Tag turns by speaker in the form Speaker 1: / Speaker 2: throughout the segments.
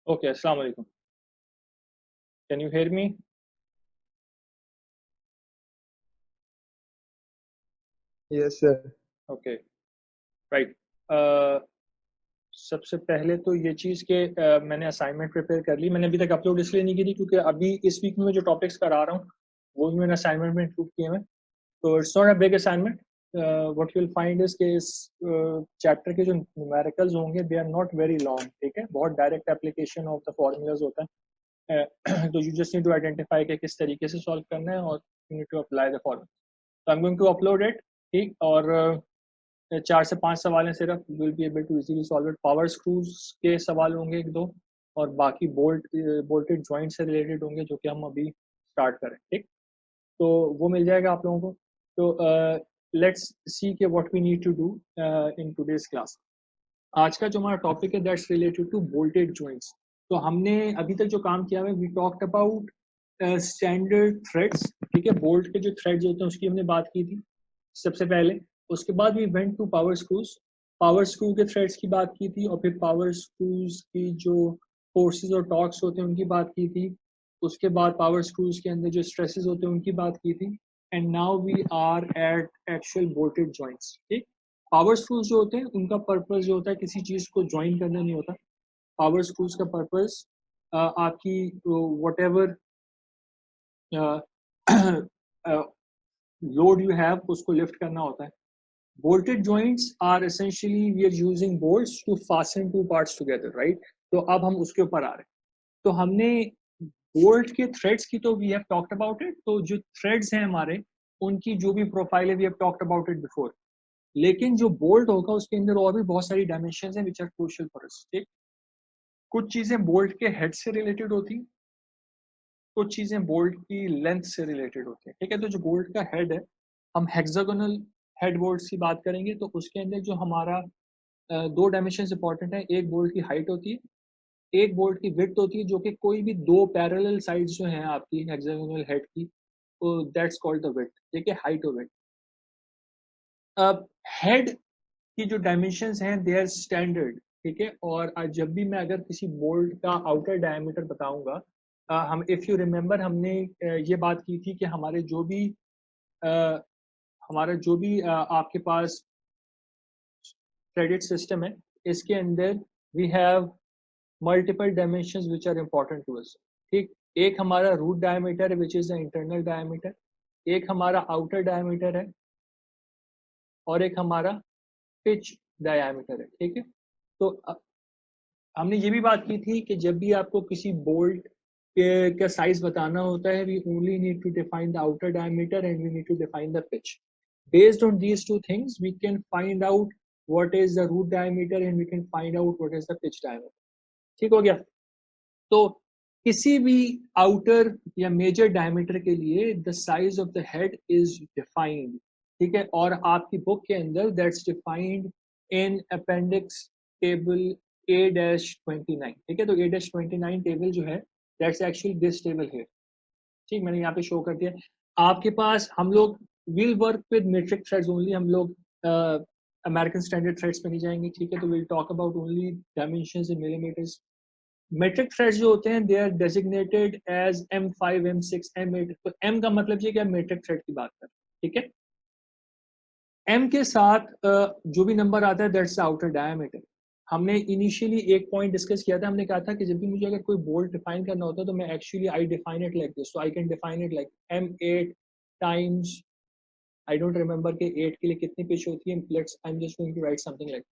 Speaker 1: Okay, Assalamu alaikum. Can you hear me?
Speaker 2: Yes, sir.
Speaker 1: Okay, right. सबसे पहले तो ये चीज़ कि मैंने असाइनमेंट प्रिपेयर कर ली। मैंने अभी तक अपलोड इसलिए नहीं की थी क्योंकि अभी इस वीक में मैं जो टॉपिक्स करा रहा हूँ वो भी मैंने असाइनमेंट में इंक्लूड किए हैं। तो it's not a big assignment. What you will find is कि इस चैप्टर के जो न्यूमेरिकल्स होंगे they are not very long, ठीक है, बहुत direct application of the formulas होता है। तो you just need to identify कि किस तरीके से सॉल्व करना है और you need to apply the formula. तो I am going to upload it, ठीक। और 4 से 5 सवाल हैं सिर्फ, will be able to easily solve it. Power screws के सवाल होंगे 1-2 और बाकी बोल्टेड जॉइंट से रिलेटेड होंगे जो कि हम अभी स्टार्ट करें, ठीक। तो वो मिल जाएगा आप लोगों को। तो लेट्स सी के what we need to do in today's class. आज का जो हमारा टॉपिक है that's related to bolted joints. तो हमने अभी तक जो काम किया है we talked about standard threads, ठीक है। बोल्ट के जो थ्रेड्स होते हैं उसकी हमने बात की थी सबसे पहले। उसके बाद we went to power screws, power screw के थ्रेड्स की बात की थी, और फिर पावर स्क्रूज की जो फोर्सेस और टॉर्क्स होते हैं उनकी बात की थी। उसके बाद पावर स्क्रूज के अंदर जो स्ट्रेसेस होते हैं उनकी बात की थी। And now we are at actual bolted joints, ठीक। पावर स्क्रूज जो होते हैं उनका पर्पस जो होता है किसी चीज को ज्वाइन करना नहीं होता। पावर स्क्रूज का पर्पस आपकी what ever load you have उसको लिफ्ट करना होता है। Bolted joints are essentially we are using bolts to fasten two parts together, right? तो अब हम उसके ऊपर आ रहे हैं। तो हमने बोल्ट के थ्रेड्स की तो we have talked about it. तो जो थ्रेड्स हैं हमारे उनकी जो भी प्रोफाइल है we have talked about it before. लेकिन जो बोल्ट होगा उसके अंदर और भी बहुत सारी डायमेंशंस हैं which are crucial for us, ठीक। कुछ चीजें बोल्ट के हेड से रिलेटेड होती हैं, कुछ चीजें बोल्ट की लेंथ से रिलेटेड होती है, ठीक है। तो जो बोल्ट का हेड है, हम हेक्सागोनल हेड बोल्ट की बात करेंगे तो उसके अंदर जो हमारा 2 डायमेंशन इंपॉर्टेंट है। एक बोल्ट की हाइट होती है, एक बोल्ट की विड्थ होती है, जो कि कोई भी 2 पैरेलल साइड्स जो हैं आपकी हेक्सागोनल हेड की, तो दैट्स कॉल्ड द विड्थ, ठीक है, हाइट और विड्थ। अब हेड की जो डायमेंशंस हैं दे आर स्टैंडर्ड, ठीक है। और जब भी मैं अगर किसी बोल्ट का आउटर डायमीटर बताऊंगा, हम इफ यू रिमेंबर हमने ये बात की थी कि हमारा जो भी आपके पास क्रेडिट सिस्टम है इसके अंदर we have multiple dimensions which are important to us, ठीक। एक हमारा रूट डायमीटर है which is the internal diameter, एक हमारा आउटर डायमीटर है, और एक हमारा पिच डायमीटर है, ठीक है। तो हमने ये भी बात की थी कि जब भी आपको किसी बोल्ट का साइज बताना होता है we only need to define the outer diameter and we need to define the pitch. Based on these two things, we can find out what is the root diameter and we can find out what is the pitch diameter. ठीक हो गया। तो किसी भी outer या major diameter के लिए the size of the head is defined, ठीक है। और आपकी बुक के अंदर that's defined in appendix table A-29, ठीक है। तो A-29 टेबल जो है दैट्स एक्चुअली दिस टेबल है, ठीक। मैंने यहाँ पे शो कर दिया आपके पास। हम लोग will work with metric threads only, हम लोग अमेरिकन स्टैंडर्ड थ्रेड्स पे नहीं जाएंगे, ठीक है। तो will talk about only dimensions in millimetres. Metric threads जो होते हैं they are designated as M5, M6, M8। तो M का मतलब ये कि हम मेट्रिक थ्रेड की बात कर रहे हैं, ठीक है। M के साथ जो भी नंबर आता है दैट्स आउटर डायमीटर। हमने इनिशियली एक पॉइंट डिस्कस किया था, हमने कहा था कि जब भी मुझे अगर कोई बोल्ट डिफाइन करना होता है तो मैं actually I define it like this. So I can define it like M8 times, I don't remember कि 8 के लिए कितनी पिच होती है, let's I am just going to write something like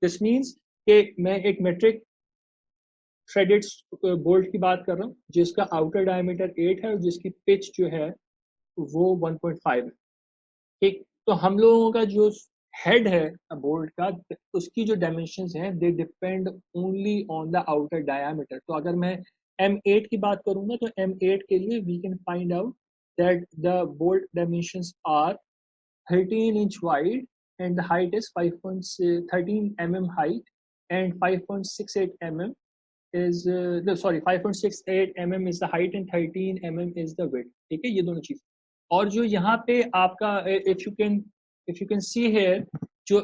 Speaker 1: this. Means कि मैं एक मेट्रिक थ्रेडेड बोल्ट की बात कर रहा हूँ जिसका आउटर डायमीटर 8 है और जिसकी पिच जो है वो 1.5 है, ठीक। तो हम लोगों का जो हेड है बोल्ट का उसकी जो डायमेंशंस हैं they depend only on the outer diameter. तो अगर मैं M8 की बात करूंगा तो M8 के लिए we can find out that the bolt dimensions are 13 inch wide and the height is 5.13 mm height and 5.68 mm is no, sorry, 5.68 mm is the height and 13 mm is the width, ठीक है। ये दोनों चीज। और जो यहाँ पे आपका if you can see here, जो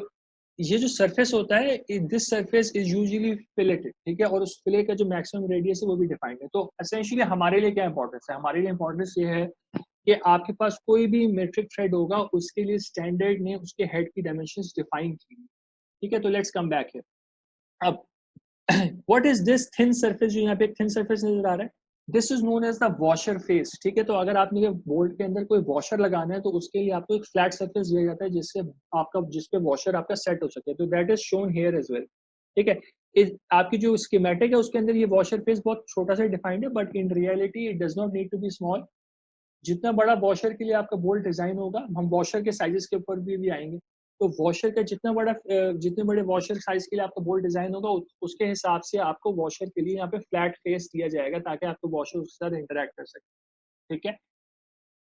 Speaker 1: ये जो सरफेस होता है, दिस सरफेस इज यूजुअली फिलेटेड, ठीक है, और उस फिले का जो मैक्सिमम रेडियस है वो भी डिफाइंड है। तो एसेंशियली हमारे लिए क्या इंपॉर्टेंस है, हमारे लिए इंपॉर्टेंस ये है कि आपके पास कोई भी मेट्रिक थ्रेड होगा उसके लिए स्टैंडर्ड ने उसके हेड की डायमेंशंस डिफाइन की, ठीक है। तो लेट्स कम बैक हियर। अब what is this thin surface, जो यहाँ पे एक थिन सरफेस नजर आ रहा है, this is known as the washer face, ठीक है। तो अगर आपने बोल्ट के अंदर कोई वॉशर लगाना है तो उसके लिए आपको एक फ्लैट सरफेस दिया जाता है जिससे आपका, जिसपे वॉशर आपका सेट हो सके, तो that is shown here as well, ठीक है। आपकी जो स्कीमेटिक है उसके अंदर ये वॉशर फेस बहुत छोटा सा डिफाइंड है, but in reality it does not need to be small. जितना बड़ा वॉशर के लिए आपका बोल्ट डिजाइन होगा, हम वॉशर के साइजेस के ऊपर भी आएंगे, तो वॉशर का जितना बड़ा, जितने बड़े वॉशर साइज के लिए आपका बोल्ट डिजाइन होगा उसके हिसाब से आपको वॉशर के लिए यहाँ पे फ्लैट फेस दिया जाएगा ताकि आपको वॉशर उसके साथ इंटरेक्ट कर सके, ठीक है।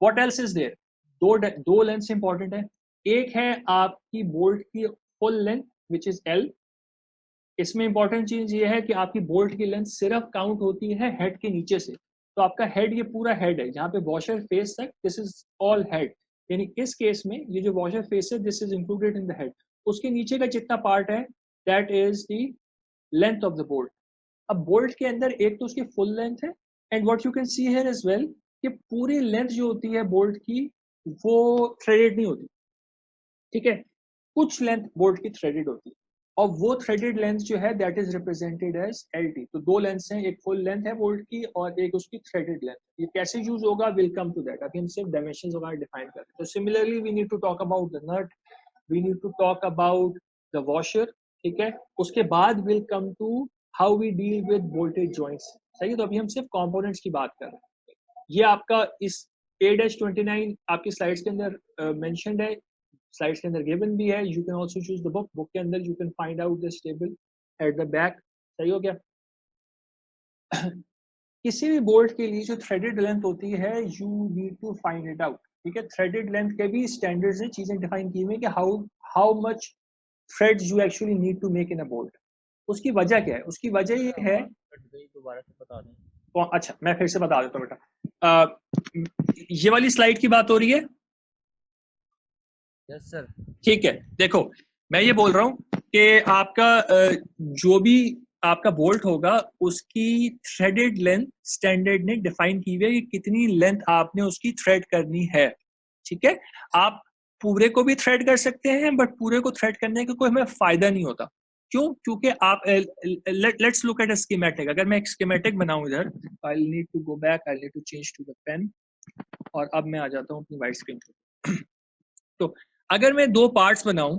Speaker 1: व्हाट एल्स इज देयर, दो लेंथ इंपॉर्टेंट है। एक है आपकी बोल्ट की full length which is L. इसमें इंपॉर्टेंट चीज ये है कि आपकी बोल्ट की लेंथ सिर्फ काउंट होती है हेड के नीचे से। तो आपका हेड, ये पूरा हेड है जहाँ पे वॉशर फेस तक, दिस इज ऑल हेड, यानी इस केस में ये जो वॉशर फेस है this is included in the head. उसके नीचे का जितना पार्ट है that is the length of the bolt. अब बोल्ट के अंदर एक तो उसकी फुल लेंथ है, and what you can see here as well कि पूरी लेंथ जो होती है बोल्ट की वो थ्रेडेड नहीं होती, ठीक है। कुछ लेंथ बोल्ट की थ्रेडेड होती है, और वो थ्रेडेड लेंथ जो है that is represented as LT। तो दो लेंथ्स हैं, एक फुल लेंथ है बोल्ट की और एक उसकी थ्रेडेड लेंथ। ये कैसे यूज होगा, विल कम टू दैट। अभी हम सिर्फ डायमेंशंस वगैरह डिफाइन कर रहे हैं। तो similarly we need to talk about the nut, we need to talk about the washer, ठीक है। उसके बाद will come to how we deal with bolted joints, सही है। तो अभी हम सिर्फ कंपोनेंट्स की बात कर रहे हैं। ये आपका इस A-29 आपकी स्लाइड्स के अंदर मेंशन्ड है, स्लाइड्स के अंदर गिवन भी है। You can also choose the book, book के अंदर you can find out this table at the back, सही हो गया। किसी भी बोल्ट के लिए जो थ्रेडेड लेंथ होती है you need to find it out, ठीक है। थ्रेडेड लेंथ के भी स्टैंडर्ड्स हैं, चीजें डिफाइन की हुई है कि how much threads you actually need to make in a bolt. उसकी वजह क्या है, उसकी वजह ये है,
Speaker 3: दोबारा से बता दें।
Speaker 1: तो अच्छा मैं फिर से बता देता हूँ बेटा। ये वाली स्लाइड की बात हो रही है,
Speaker 3: यस सर।
Speaker 1: ठीक है। देखो मैं ये बोल रहा हूँ कि आपका जो भी आपका बोल्ट होगा उसकी थ्रेडेड लेंथ स्टैंडर्ड ने डिफाइन की हुई है कि कितनी लेंथ आपने उसकी थ्रेड करनी है, ठीक है। आप पूरे को भी थ्रेड कर सकते हैं, बट पूरे को थ्रेड करने का कोई हमें फायदा नहीं होता। क्यों? क्योंकि आप let's look at a schematic. अगर मैं एक स्कीमेटिक बनाऊं इधर, I need to go back, I need to change to the pen, और अब मैं आ जाता हूँ अपनी वाइट स्क्रीन पे। तो अगर मैं दो पार्ट्स बनाऊं,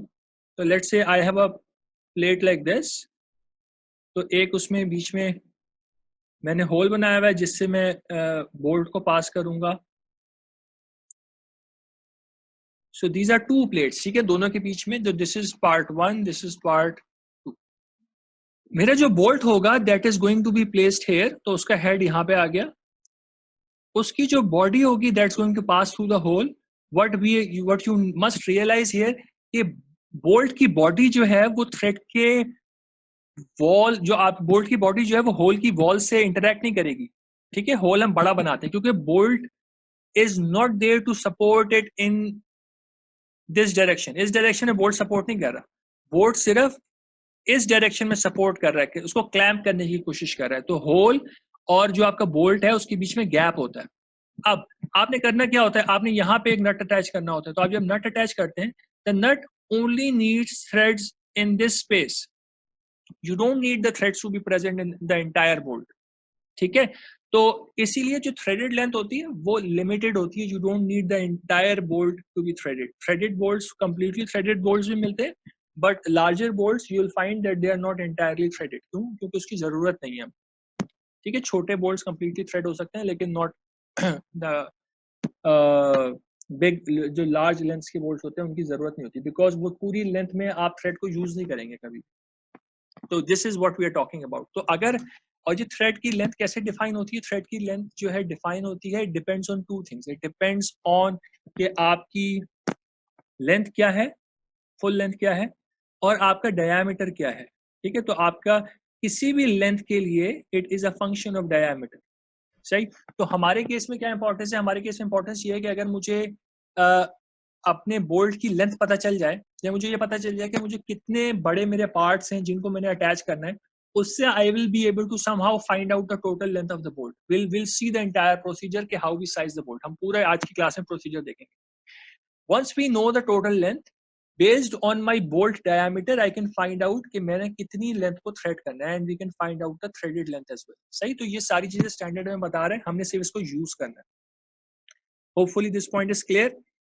Speaker 1: तो let's say I have a plate like this, तो एक उसमें बीच में मैंने होल बनाया हुआ है जिससे मैं बोल्ट को पास करूंगा। So these are two plates, ठीक है, दोनों के बीच में। जो this is part 1, this is part 2। मेरा जो बोल्ट होगा that is going to be placed here, तो उसका हेड यहाँ पे आ गया। उसकी जो बॉडी होगी that's going to pass through the hole. What you must realise here कि बोल्ट की बॉडी जो है वो थ्रेड के वॉल, जो आप बोल्ट की बॉडी जो है वो होल की वॉल से इंटरेक्ट नहीं करेगी, ठीक है। होल हम बड़ा बनाते हैं क्योंकि bolt is not there to support it in this direction. इस डायरेक्शन में बोल्ट सपोर्ट नहीं कर रहा, बोल्ट सिर्फ इस डायरेक्शन में सपोर्ट कर रहा है, उसको क्लैंप करने की कोशिश कर रहा है। तो होल और जो आपका बोल्ट है उसके बीच में गैप होता है। अब आपने करना क्या होता है, आपने यहाँ पे एक नट अटैच करना होता है। तो आप जब नट अटैच करते हैं, the nut only needs threads in this space, you don't need the threads to be present in the entire bolt, ठीक है। तो इसीलिए जो थ्रेडेड लेंथ होती है वो लिमिटेड होती है, you don't need the entire bolt to be threaded. Threaded bolts, completely threaded bolts भी मिलते हैं, but larger bolts you will find that they are not entirely threaded. क्यों? क्योंकि उसकी जरूरत नहीं है, ठीक है। छोटे बोल्ट्स कंप्लीटली थ्रेड हो सकते हैं लेकिन नॉट द बिग, जो लार्ज लेंथ के बोल्ट्स होते हैं उनकी जरूरत नहीं होती, बिकॉज वो पूरी लेंथ में आप थ्रेड को यूज नहीं करेंगे कभी। तो this is what we are talking about. तो अगर, और जो थ्रेड की लेंथ कैसे डिफाइन होती है, थ्रेड की लेंथ जो है डिफाइन होती है, depends on two things. It depends on कि आपकी लेंथ क्या है, फुल लेंथ क्या है, और आपका डायामीटर क्या है, ठीक है। तो आपका किसी भी लेंथ के लिए it is a function of diameter, सही। तो हमारे केस में क्या इंपॉर्टेंस है, हमारे केस में इंपॉर्टेंस ये है कि अगर मुझे अपने बोल्ट की लेंथ पता चल जाए, या मुझे ये पता चल जाए कि मुझे कितने बड़े मेरे पार्ट्स हैं जिनको मैंने अटैच करना है, उससे I will be able to somehow find out the total length of the bolt. Will see the entire procedure कि how we size the bolt. हम पूरे आज की क्लास में प्रोसीजर देखेंगे. Once we know the total length, based on my bolt diameter, I can find out कि मैंने कितनी लेंथ को थ्रेड करना है, and we can find out the threaded length as well. सही. तो ये सारी चीजें स्टैंडर्ड में बता रहे हैं, हमने सिर्फ इसको यूज करना है. Hopefully this point is clear.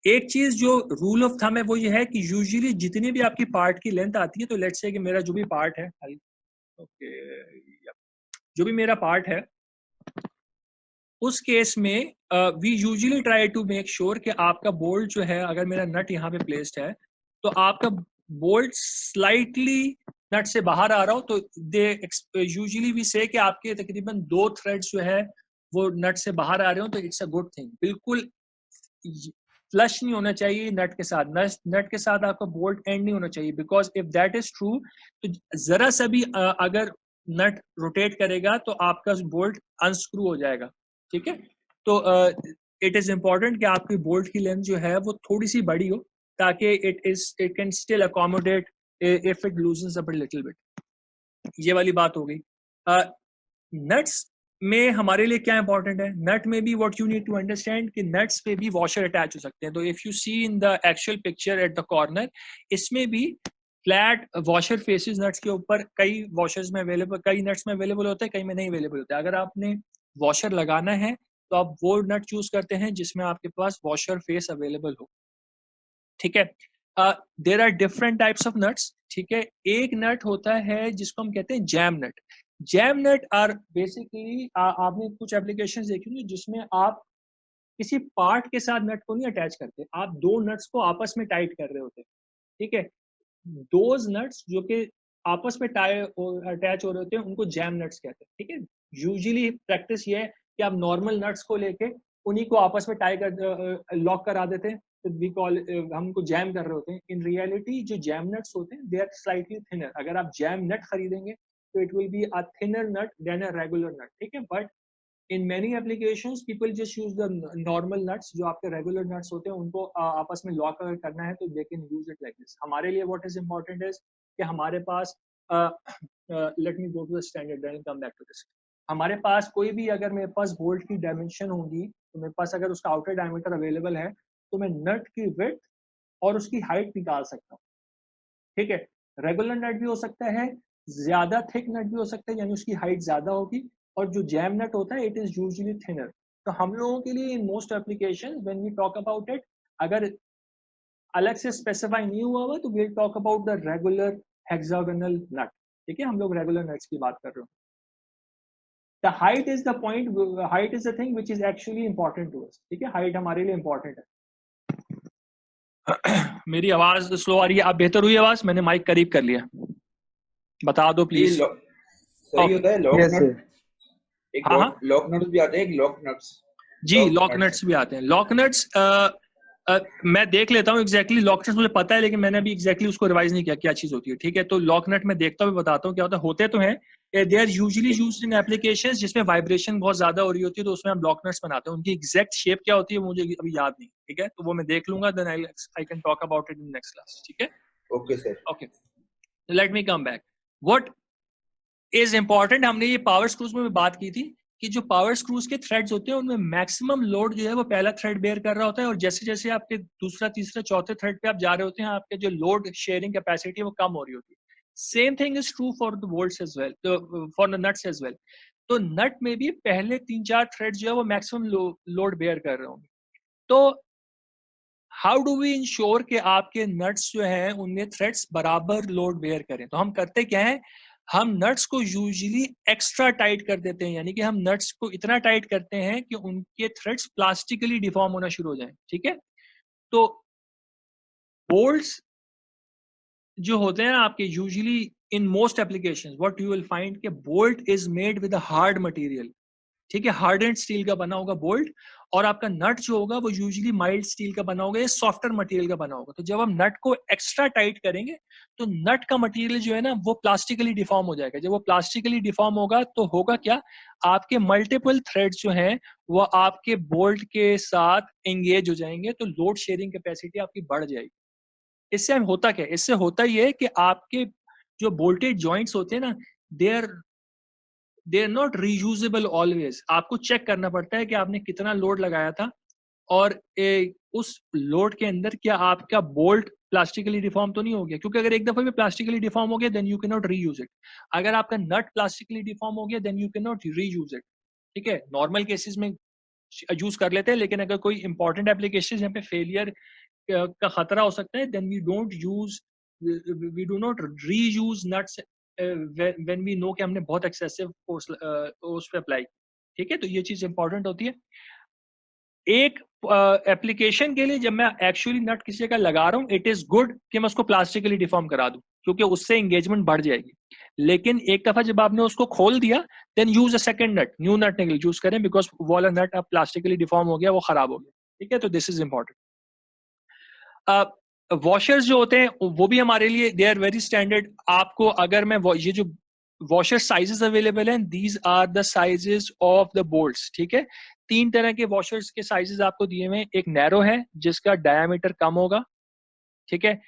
Speaker 1: एक चीज जो रूल ऑफ थंब है वो ये है कि यूजुअली जितनी भी आपकी पार्ट की लेंथ आती है, तो लेट्स से कि मेरा जो भी पार्ट है, ओके, जो भी मेरा पार्ट है, उस केस में we usually try to make sure कि आपका बोल्ट जो है, अगर मेरा नट यहाँ पे प्लेस्ड है, तो आपका बोल्ट स्लाइटली नट से बाहर आ रहा हो, तो दे यूजुअली वी से कि आपके तकरीबन 2 थ्रेड्स जो है वो नट से बाहर आ रहे हो, तो इट्स अ गुड थिंग. बिल्कुल फ्लश नहीं होना चाहिए नट के साथ, नट के साथ आपका बोल्ट एंड नहीं होना चाहिए, because if that is true, तो जरा सा भी अगर नट रोटेट करेगा तो आपका बोल्ट अनस्क्रू हो जाएगा. ठीक है. तो इट इज इंपॉर्टेंट कि आपकी बोल्ट की लेंथ जो है वो थोड़ी सी बड़ी हो, ताकि it can still accommodate if it loosens a little bit. ये वाली बात हो गई. नट्स में हमारे लिए क्या इंपॉर्टेंट है? नट में भी what you need to understand कि नट्स पे भी वॉशर अटैच हो सकते हैं. तो if you see in the actual picture at the corner, इसमें भी फ्लैट वॉशर फेसेस नट्स के ऊपर कई वॉशर्स में अवेलेबल, कई नट्स में अवेलेबल होते हैं, कई में नहीं अवेलेबल होते हैं. अगर आपने वॉशर लगाना है तो आप वो नट चूज करते हैं जिसमें आपके पास वॉशर फेस अवेलेबल हो. ठीक है. There are different types of nuts. ठीक है. एक नट होता है जिसको हम कहते हैं jam nut. Jam nut are basically, आपने कुछ एप्लीकेशन देखी होंगी जिसमें आप किसी पार्ट के साथ नट को नहीं अटैच करते, आप 2 नट्स को आपस में टाइट कर रहे होते हैं. ठीक है. दोज नट्स जो कि आपस में अटैच हो रहे होते हैं उनको जैम नट्स कहते हैं. ठीक है. यूजुअली प्रैक्टिस ये है कि आप नॉर्मल नट्स को लेके उन्हीं को आपस में टाई कर लॉक करा देते हैं, तो वी कॉल, हम उनको जैम कर रहे होते हैं. इन रियलिटी जो जैम नट्स होते हैं दे आर स्लाइटली थिनर. अगर आप जैम नट खरीदेंगे तो it will be a thinner nut than a regular nut. ठीक है. But in many applications people just use the normal nuts, जो आपके regular nuts होते हैं उनको आपस में लॉक अगर करना है तो they can use it like this. हमारे लिए what is important is कि हमारे पास let me go to the standard then come back to this. हमारे पास कोई भी, अगर मेरे पास बोल्ट की डायमेंशन होगी, तो मेरे पास अगर उसका आउटर डायमीटर अवेलेबल है, तो मैं नट की विड्थ और उसकी हाइट निकाल सकता हूँ. ठीक है. रेगुलर नट भी हो सकता है, ज्यादा थिक नट भी हो सकता है, यानी उसकी हाइट ज्यादा होगी, और जो जैम नट होता है इट इज यूजुअली थिनर. तो हम लोगों के लिए in most applications when we talk about it, अगर अलग से स्पेसिफाई नहीं हुआ हुआ तो we talk about the regular hexagonal nut. ठीक है. हम लोग रेगुलर नट्स की बात कर रहे हो. The height is the point, height is the thing which is actually important to us. ठीक है. हाइट हमारे लिए इंपॉर्टेंट है. मेरी आवाज स्लो आ रही है? आप बेहतर हुई आवाज? मैंने माइक करीब कर लिया, बता दो प्लीज.
Speaker 4: सही होता है लॉक
Speaker 2: Yes,
Speaker 4: नट.
Speaker 2: sir.
Speaker 4: एक
Speaker 1: हाँ,
Speaker 4: लॉक नट्स भी आते हैं, एक लॉक नट्स.
Speaker 1: जी, लॉक नट्स भी आते हैं. लॉक नट्स मैं देख लेता हूँ एग्जैक्टली. लॉक नट्स मुझे पता है, लेकिन मैंने अभी एग्जैक्टली उसको रिवाइज नहीं किया क्या चीज होती है. ठीक है. तो लॉक नट मैं देखता हूँ, बताता हूँ क्या होता है. होते तो हैं, they are usually used in applications जिसमें वाइब्रेशन बहुत ज्यादा हो रही होती है, तो उसमें हम लॉक नट्स बनाते हैं. उनकी एग्जैक्ट शेप क्या होती है मुझे अभी याद नहीं. ठीक है. तो वो मैं देख लूंगा, then I can talk about it in next class. ठीक है.
Speaker 4: Okay sir.
Speaker 1: Okay, let me come back. What is important, हमने ये पावर स्क्रूज में बात की थी कि जो पावर स्क्रूज के थ्रेड्स होते हैं उनमें मैक्सिमम लोड जो है वो पहला थ्रेड बेयर कर रहा होता है, और जैसे जैसे आपके दूसरा तीसरा चौथे थ्रेड पे आप जा रहे होते हैं, आपके जो लोड शेयरिंग कैपेसिटी है वो कम हो रही होती है. Same thing is true for the bolts as well, for the nuts as well. तो नट में भी पहले 3-4 थ्रेड जो है वो मैक्सिमम लोड बेयर कर रहे होंगे. तो हाउ डू वी इंश्योर कि आपके नट्स जो है उनमें थ्रेड्स बराबर लोड बेयर करें? तो हम करते क्या है, हम नट्स को यूजुअली एक्स्ट्रा टाइट कर देते हैं, यानी कि हम नट्स को इतना टाइट करते हैं कि उनके थ्रेड्स प्लास्टिकली डिफॉर्म होना शुरू हो जाएं. ठीक है. तो बोल्ट्स जो होते हैं आपके usually in most applications what you will find कि bolt is made with a hard material. ठीक है, हार्डेंड स्टील का बना होगा बोल्ट, और आपका नट जो होगा वो यूजुअली माइल्ड स्टील का बना होगा या सॉफ्टर मटेरियल का बना होगा। तो जब हम नट को एक्स्ट्रा टाइट करेंगे तो नट का मटेरियल जो है ना वो प्लास्टिकली डिफॉर्म हो जाएगा। जब वो प्लास्टिकली डिफॉर्म होगा तो होगा क्या, आपके मल्टीपल थ्रेड्स जो हैं वो आपके बोल्ट के साथ एंगेज हो जाएंगे, तो लोड शेयरिंग कैपेसिटी आपकी बढ़ जाएगी। इससे होता क्या है, इससे होता ये है कि आपके जो बोल्टेड जॉइंट्स होते हैं ना, they are not reusable always. आपको चेक करना पड़ता है कि आपने कितना लोड लगाया था, और उस लोड के अंदर क्या आपका बोल्ट प्लास्टिकली डिफॉर्म तो नहीं हो गया, क्योंकि अगर एक दफा भी प्लास्टिकली डिफॉर्म हो गया then you can not reuse it. अगर आपका नट प्लास्टिकली डिफॉर्म हो गया then you can not reuse it. ठीक है, नॉर्मल केसेस में यूज कर लेते हैं, लेकिन अगर कोई इंपॉर्टेंट एप्लीकेशन जहाँ पे फेलियर का खतरा हो सकता है then we do not reuse nuts when we know कि हमने बहुत एक्सेसिव फोर्स उस पे अप्लाई। ठीक है, तो ये चीज इंपॉर्टेंट होती है। एक एप्लीकेशन के लिए जब मैं एक्चुअली नट किसी का लगा रहा हूँ, इट इज गुड कि मैं उसको प्लास्टिकली डिफॉर्म करा दूं, क्योंकि उससे एंगेजमेंट बढ़ जाएगी। लेकिन एक दफा जब आपने उसको खोल दिया then use a second nut, new nut निकल यूज करें, बिकॉज वो वाला नट अब प्लास्टिकली डिफॉर्म हो गया, वो खराब हो गया। ठीक है, तो दिस इज इंपॉर्टेंट। वॉशर्स जो होते हैं वो भी हमारे लिए दे आर वेरी स्टैंडर्ड। आपको अगर मैं ये जो वॉशर साइजेस अवेलेबल हैं, these are the sizes of the bolts. ठीक है, 3 तरह के वॉशर्स के साइजेस आपको दिए हुए हैं। एक नैरो है जिसका डायमीटर कम होगा, ठीक है,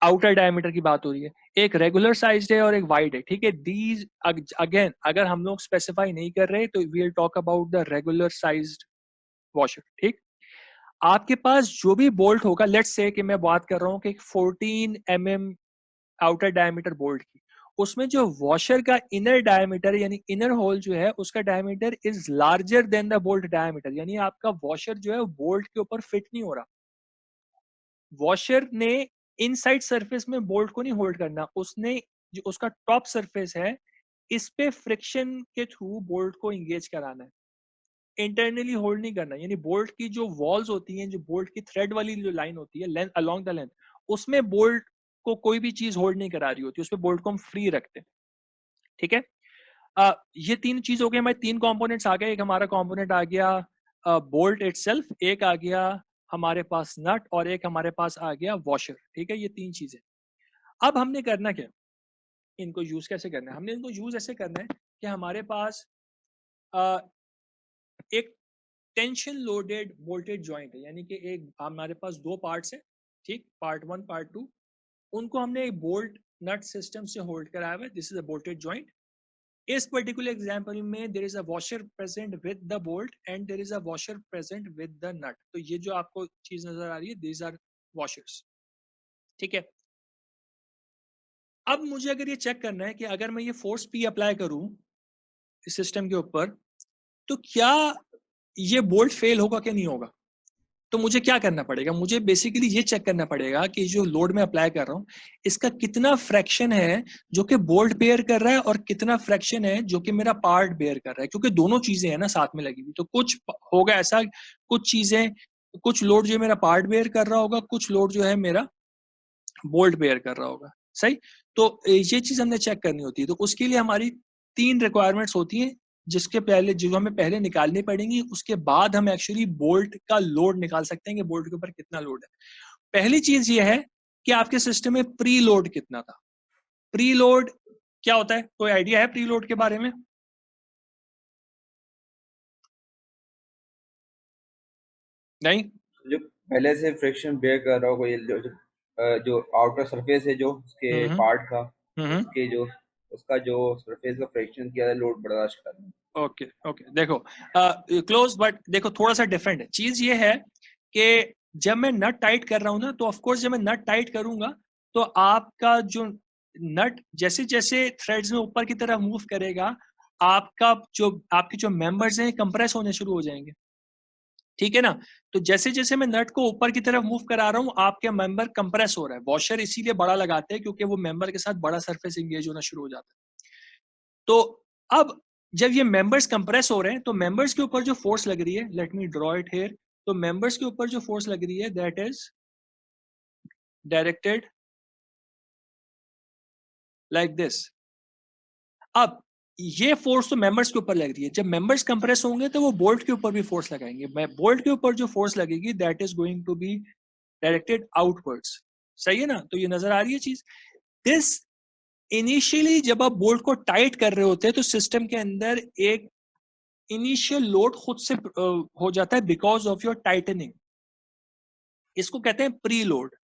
Speaker 1: आउटर डायमीटर की बात हो रही है। एक रेगुलर साइज है और एक वाइड है। ठीक है, दीज अगेन अगर हम लोग स्पेसिफाई नहीं कर रहे तो we will talk about the regular sized washer. ठीक, आपके पास जो भी बोल्ट होगा, लेट्स से कि मैं बात कर रहा हूँ कि 14 mm आउटर डायमीटर बोल्ट की, उसमें जो वॉशर का इनर डायमीटर यानी इनर होल जो है उसका diameter is larger than the bolt diameter, यानी आपका वॉशर जो है बोल्ट के ऊपर फिट नहीं हो रहा। वॉशर ने इनसाइड सरफेस में बोल्ट को नहीं होल्ड करना, उसने जो उसका टॉप सरफेस है इस पे फ्रिक्शन के थ्रू बोल्ट को इंगेज कराना है, इंटरनली होल्ड नहीं करना। यानी बोल्ट की जो वॉल्स होती हैं, जो बोल्ट की थ्रेड वाली जो लाइन होती है लेंथ अलोंग द लेंथ, उसमें बोल्ट को कोई भी चीज होल्ड नहीं करा रही होती, उसमें बोल्ट को हम फ्री रखते हैं। ठीक है, ये 3 चीज हो गए, हमारे 3 कंपोनेंट्स आ गए। एक हमारा कंपोनेंट आ गया बोल्ट इटसेल्फ, एक आ गया हमारे पास नट, और एक हमारे पास आ गया वॉशर। ठीक है, ये 3 चीजें। अब हमने करना क्या, इनको यूज कैसे करना है? हमने इनको यूज ऐसे करना है कि हमारे पास एक टेंशन लोडेड वोल्टेज जॉइंट है, यानी कि एक हमारे पास 2 पार्ट्स हैं। ठीक, पार्ट 1 पार्ट 2, उनको हमने एक बोल्ट नट सिस्टम से होल्ड कराया हुआ है। This is a bolted joint. इस पर्टिकुलर एग्जांपल में there is a washer present with the bolt and there is a washer present with the nut. तो ये जो आपको चीज नजर आ रही है, दीज आर वॉशर्स। ठीक है, अब मुझे अगर ये चेक करना है कि अगर मैं ये फोर्स पी अप्लाई करूं इस सिस्टम के ऊपर, तो क्या ये बोल्ट फेल होगा कि नहीं होगा? तो मुझे क्या करना पड़ेगा, मुझे बेसिकली ये चेक करना पड़ेगा कि जो लोड में अप्लाई कर रहा हूँ इसका कितना फ्रैक्शन है जो कि बोल्ट बेयर कर रहा है और कितना फ्रैक्शन है जो कि मेरा पार्ट बेयर कर रहा है, क्योंकि दोनों चीजें हैं ना साथ में लगी हुई। तो कुछ होगा ऐसा, कुछ चीजें, कुछ लोड जो है मेरा पार्ट बेयर कर रहा होगा, कुछ लोड जो है मेरा बोल्ट बेयर कर रहा होगा। सही, तो ये चीज हमने चेक करनी होती है। तो उसके लिए हमारी 3 रिक्वायरमेंट्स होती हैं, जिसके पहले जो हमें पहले निकालनी पड़ेंगी, उसके बाद हम एक्चुअली बोल्ट का लोड निकाल सकते हैं कि बोल्ट के ऊपर कितना लोड है। पहली चीज ये है कि आपके सिस्टम में प्री लोड कितना था। प्री लोड क्या होता है, कोई आइडिया है प्री लोड के बारे में? नहीं,
Speaker 4: जो पहले से फ्रिक्शन बेयर कर रहा हो, जो आउटर सरफेस है जो उसके पार्ट का, उसके जो उसका जो सरफेस का फ्रिक्शन किया लोड बर्दाश्त करना।
Speaker 1: ओके ओके, देखो क्लोज, बट देखो थोड़ा सा डिफरेंट है। चीज ये है कि जब मैं नट टाइट कर रहा हूं ना, तो ऑफ कोर्स जब मैं नट टाइट करूंगा तो आपका जो नट जैसे जैसे थ्रेड्स में ऊपर की तरफ मूव करेगा, आपके जो मेंबर्स हैं कंप्रेस होने शुरू हो जाएंगे। ठीक है ना, तो जैसे जैसे मैं नट को ऊपर की तरफ मूव करा रहा हूँ आपके मेंबर कंप्रेस हो रहा है। वॉशर इसीलिए बड़ा लगाते हैं क्योंकि वो मेंबर के साथ बड़ा सरफेस इंगेज होना शुरू हो जाता है। तो अब जब ये मेंबर्स कंप्रेस हो रहे हैं तो मेंबर्स के ऊपर जो फोर्स लग रही है, let me draw it here. तो मेंबर्स के ऊपर जो फोर्स लग रही है that is directed like this. अब
Speaker 5: ये फोर्स तो मेंबर्स के ऊपर लग रही है, जब मेंबर्स कंप्रेस होंगे तो वो बोल्ट के ऊपर भी फोर्स लगाएंगे, बोल्ट के ऊपर जो फोर्स लगेगी that is going to be directed outwards. सही है ना? तो ये नजर आ रही है चीज। दिस इनिशियली जब आप बोल्ट को टाइट कर रहे होते हैं तो सिस्टम के अंदर एक इनिशियल लोड खुद से हो जाता है बिकॉज ऑफ योर टाइटनिंग, इसको कहते हैं प्री लोड।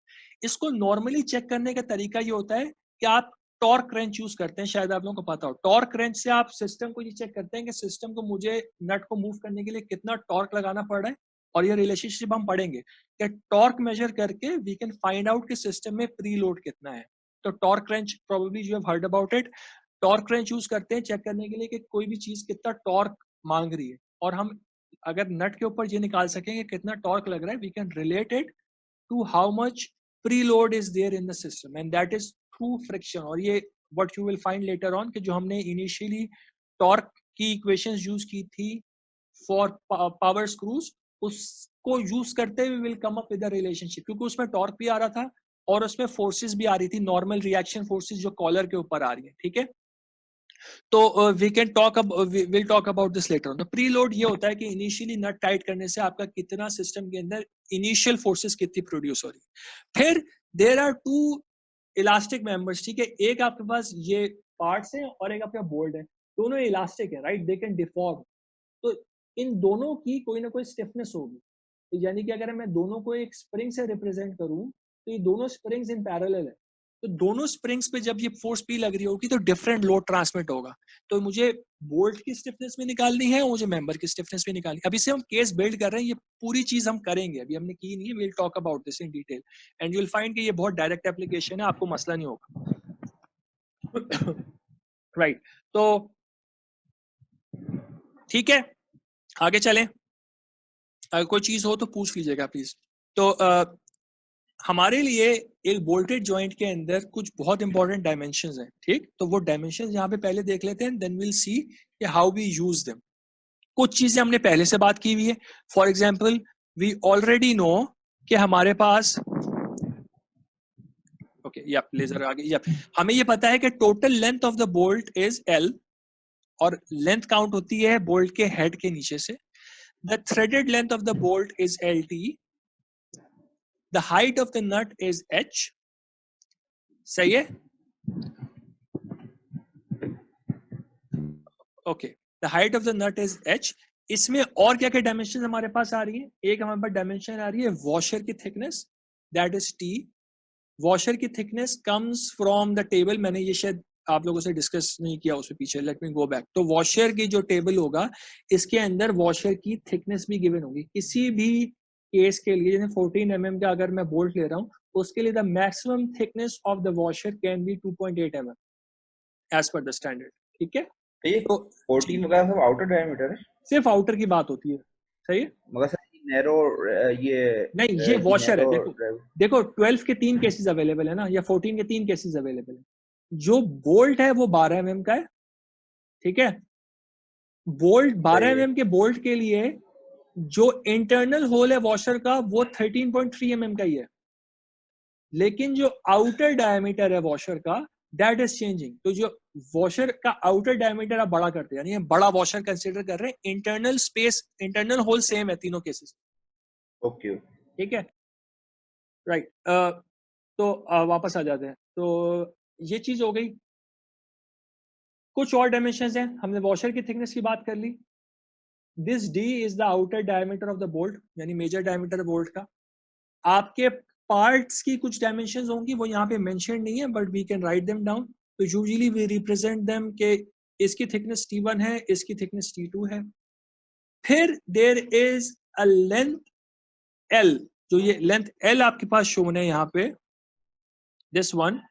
Speaker 5: इसको नॉर्मली चेक करने का तरीका ये होता है कि आप टॉर्क रेंच यूज करते हैं, शायद आप लोगों को पता हो। टॉर्क रेंच से आप सिस्टम को ये चेक करते हैं कि सिस्टम को मुझे नट को मूव करने के लिए कितना टॉर्क लगाना पड़ रहा है, और ये रिलेशनशिप हम पढ़ेंगे कि टॉर्क मेजर करके वी कैन फाइंड आउट कि सिस्टम में प्री लोड कितना है। तो torque wrench probably you have heard about it. Torque wrench use करते हैं चेक करने के लिए कि कोई भी चीज कितना टॉर्क मांग रही है, और हम अगर नट के ऊपर ये निकाल सकेंगे कितना टॉर्क लग रहा है, we can relate it to how much preload is there in the system, and that is through friction। और ये what you will find later on कि जो हमने initially torque की equations use की थी for power screws, उसको use करते हुए will come up with a relationship, क्योंकि उसमें torque भी आ रहा था और उसमें forces भी आ रही थी, normal reaction forces जो collar के ऊपर आ रही है। ठीक है, तो we can talk will talk about this later on. तो प्री लोड ये होता है कि इनिशियली नट टाइट करने से आपका कितना सिस्टम के अंदर इनिशियल फोर्सेस कितनी प्रोड्यूस हो रही है। फिर there are two elastic members. ठीक है, एक आपके पास ये पार्ट्स है और एक आपका बोल्ट है, दोनों इलास्टिक है, राइट, दे कैन डिफॉर्म। तो इन दोनों की कोई ना कोई स्टिफनेस होगी, तो यानी कि अगर मैं दोनों को एक स्प्रिंग से रिप्रेजेंट करूं तो ये दोनों स्प्रिंग्स इन पैरेलल है, तो दोनों स्प्रिंग्स पे जब ये फोर्स पी लग रही होगी तो डिफरेंट लोड ट्रांसमिट होगा। तो मुझे बोल्ट की स्टिफनेस भी निकालनी है और मुझे मेंबर की स्टिफनेस भी निकालनी है। अभी से हम केस बिल्ड कर रहे हैं, ये पूरी चीज हम करेंगे, अभी हमने की नहीं है, will talk about this in detail and you will find कि ये बहुत डायरेक्ट एप्लीकेशन है, आपको मसला नहीं होगा। राइट, तो ठीक है, आगे चलें। अगर कोई चीज हो तो पूछ लीजिएगा प्लीज। तो हमारे लिए एक बोल्टेड जॉइंट के अंदर कुछ बहुत इंपॉर्टेंट डायमेंशंस हैं। ठीक, तो वो डायमेंशंस यहाँ पे पहले देख लेते हैं, देन विल सी कि हाउ वी यूज देम। कुछ चीजें हमने पहले से बात की हुई है। For example we already know कि हमारे पास लेजर आगे हमें ये पता है कि total length of the bolt is L और लेंथ काउंट होती है बोल्ट के हेड के नीचे से। The threaded length of the bolt is LT, the height of the nut is H। सही है, okay, the height of the nut is H। इसमें और क्या क्या डायमेंशन हमारे पास आ रही है? एक हमारे पास डायमेंशन आ रही है वॉशर की thickness, that is T। Washer की thickness comes from the table, मैंने ये शायद आप लोगों से डिस्कस नहीं किया उससे पीछे, लेट मी गो बैक। तो वॉशर की जो टेबल होगा इसके अंदर वॉशर की थिकनेस भी गिवन होगी। किसी भी केस के लिए जैसे 14 mm का अगर मैं बोल्ट ले रहा हूँ उसके लिए the maximum thickness of the washer can be 2.8 mm as per the standard. ठीक है,
Speaker 4: तो 14 वगैरह सब आउटर डायमीटर है,
Speaker 5: सिर्फ आउटर की बात होती है। सही है,
Speaker 4: मगर सर नैरो ये
Speaker 5: नहीं, ये वॉशर है। देखो 12 के 3 केसेस अवेलेबल है ना, या 14 के 3 केसेस अवेलेबल है। जो बोल्ट है वो 12 mm का है। ठीक है, बोल्ट 12 mm के बोल्ट के लिए जो इंटरनल होल है वॉशर का वो 13.3 mm का ही है, लेकिन जो आउटर डायमीटर है वॉशर का दैट इज चेंजिंग। तो जो वॉशर का आउटर डायमीटर आप बड़ा करते हैं, यानी बड़ा वॉशर कंसीडर कर रहे हैं। Internal space, internal hole same है तीनों केसेस।
Speaker 4: ओके,
Speaker 5: ठीक है, राइट। तो वापस आ जाते हैं। तो ये चीज हो गई। कुछ और डायमेंशंस हैं, हमने वॉशर की थिकनेस की बात कर ली। This D is the outer diameter of the bolt, यानी मेजर डायमीटर बोल्ट का। आपके पार्ट्स की कुछ डायमेंशंस होंगी, वो यहाँ पे मेंशन नहीं है, but we can write them down. तो यूजुअली वी रिप्रेजेंट देम के इसकी थिकनेस T1 है, इसकी थिकनेस T2 है। फिर there is a length L, जो ये लेंथ L आपके पास शोन है यहाँ पे, this one,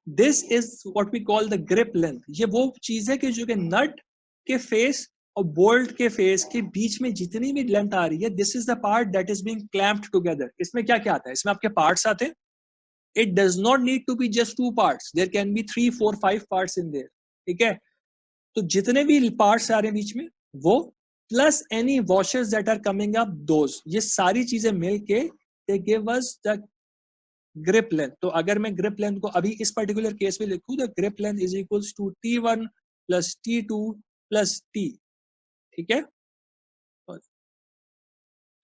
Speaker 5: this is what we call the grip length. ये वो चीज है कि जो कि नट के फेस और बोल्ट के फेस के बीच में जितनी भी लेंथ आ रही है, this is the part that is being clamped together. इसमें क्या क्या आता है? इसमें आपके पार्ट्स आते हैं। It does not need to be just 2 parts, there can be 3, 4, 5 parts in there. ठीक है, तो जितने भी पार्ट्स आ रहे हैं बीच में वो, plus any washers that are coming up, those, ये सारी चीजें मिलके they give us the grip length. तो अगर मैं ग्रिप लेंथ को अभी इस पर्टिकुलर केस में लिखूं, the grip length is equals to T1 plus T2 plus T, ठीक है।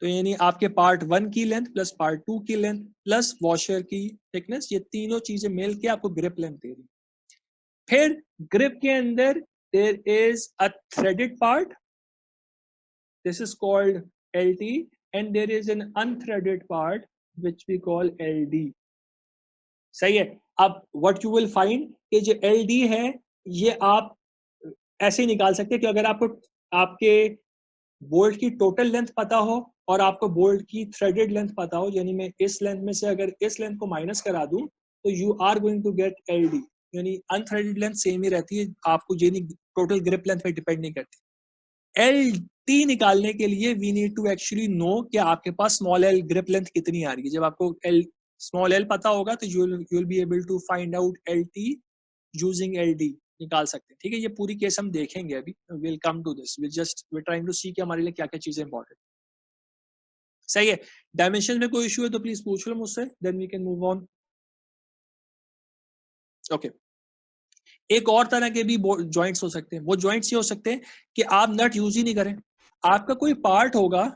Speaker 5: तो यानी आपके पार्ट 1 की लेंथ प्लस पार्ट 2 की लेंथ प्लस वॉशर की थिकनेस, ये तीनों चीजें मिल के आपको ग्रिप लेंथ दे रही। फिर ग्रिप के अंदर there is a threaded part, this is called LT, and there is an unthreaded part which we call LD। सही है। अब व्हाट यू विल फाइंड कि जो LD है ये आप ऐसे ही निकाल सकते हैं कि अगर आपको आपके बोल्ट की टोटल लेंथ पता हो और आपको बोल्ट की थ्रेडेड लेंथ पता हो, यानी मैं इस लेंथ में से अगर इस लेंथ को माइनस करा दूं तो you are going to get LD, यानी अनथ्रेडेड लेंथ सेम ही रहती है, आपको ये नहीं टोटल ग्रिप लेंथ पे डिपेंड नहीं करती। LT निकालने के लिए we need to actually know कि आपके पास स्मॉल l ग्रिप लेंथ कितनी आ रही है। जब आपको स्मॉल l पता होगा तो you will be able to find out LT using LD, निकाल सकते हैं, ठीक है। ये पूरी केस हम देखेंगे अभी, will come to this, we trying to see कि हमारे लिए क्या क्या चीजें इंपॉर्टेंट। सही है। डायमेंशन में कोई इशू है तो प्लीज पूछ लो मुझसे, then we can move on. Okay, एक और तरह के भी जॉइंट्स हो सकते हैं। वो जॉइंट्स ये हो सकते हैं कि आप नट यूज ही नहीं करें, आपका कोई पार्ट होगा,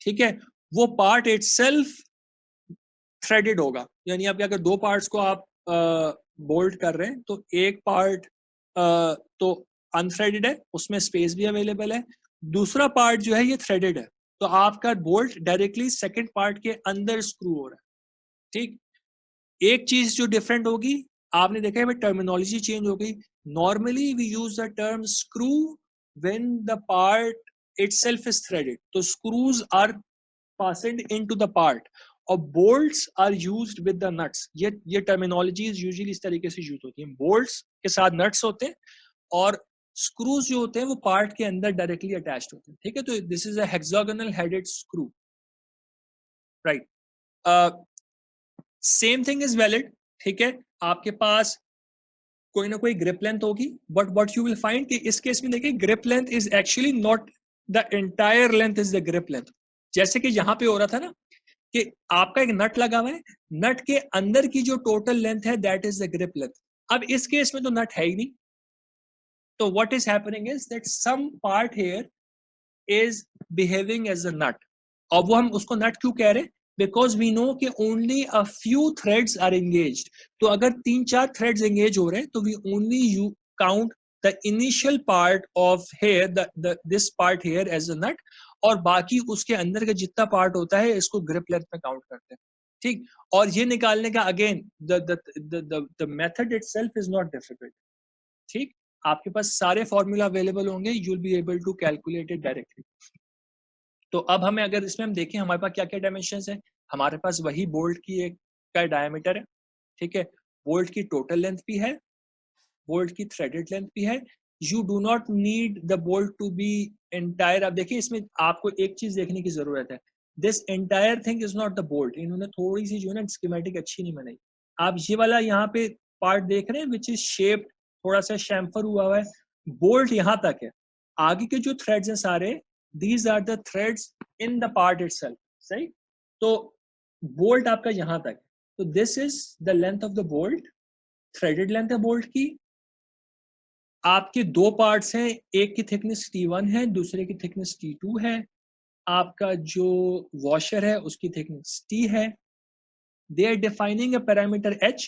Speaker 5: ठीक है, वो पार्ट इटसेल्फ थ्रेडेड होगा, यानी आपके अगर दो पार्ट्स को आप बोल्ट कर रहे हैं तो एक पार्ट तो अनथ्रेडेड है, उसमें स्पेस भी अवेलेबल है, दूसरा पार्ट जो है ये थ्रेडेड है, तो आपका बोल्ट डायरेक्टली सेकंड पार्ट के अंदर स्क्रू हो रहा है, ठीक। एक चीज जो डिफरेंट होगी, आपने देखा है टर्मिनोलॉजी चेंज हो गई। Normally we use the term screw when the part itself is threaded, तो screws are fastened into the part और bolts are used with the nuts। ये टर्मिनोलॉजीज यूजुअली इस तरीके से यूज होती हैं, bolts के साथ nuts होते हैं और स्क्रूज जो होते हैं वो पार्ट के अंदर डायरेक्टली अटैच्ड होते हैं, ठीक है। तो this is a hexagonal headed screw, right. Same thing is valid, ठीक है। आपके पास कोई ना कोई ग्रिप लेंथ होगी, but what you will find कि इस केस में देखिए grip length is actually not the entire length is the grip length. जैसे कि यहां पे हो रहा था ना कि आपका एक नट लगा हुआ है, नट के अंदर की जो टोटल लेंथ है that is the grip length. अब इस केस में तो नट है ही नहीं, तो what is happening is that some part here is behaving as a nut. अब वो हम उसको नट क्यों कह रहे हैं, बिकॉज वी नो कि only a few threads are engaged. तो अगर 3-4 थ्रेड्स एंगेज हो रहे हैं तो we only you count the initial part of here, this part here as a nut, और बाकी उसके अंदर का जितना पार्ट होता है इसको ग्रिप लेंथ में काउंट करते हैं, ठीक। और ये निकालने का again the method itself is not difficult, ठीक। आपके पास सारे फॉर्मूला अवेलेबल होंगे, you will be able to calculate it directly. तो अब हमें अगर इसमें हम देखें हमारे पास क्या क्या डायमेंशंस है, हमारे पास वही बोल्ट की एक का डायमीटर है, ठीक है, बोल्ट की टोटल लेंथ भी है, बोल्ट की थ्रेडेड लेंथ भी है। You do not need the bolt to be entire. अब देखिए इसमें आपको एक चीज देखने की जरूरत है, this entire thing is not the bolt. इन्होंने थोड़ी सी जो है ना स्कीमेटिक अच्छी नहीं बनाई। आप ये वाला यहाँ पे पार्ट देख रहे हैं विच इज शेप्ड, थोड़ा सा शैम्फर हुआ है, बोल्ट यहाँ तक है, आगे के जो थ्रेड्स हैं सारे these are the threads in the part itself, सही। तो बोल्ट आपका यहाँ तक, तो this is the length of the bolt, threaded length है बोल्ट की। आपके दो पार्ट्स हैं, एक की थिकनेस T1 है, दूसरे की थिकनेस T2 है। आपका जो वॉशर है उसकी थिकनेस T है। They are defining a parameter H,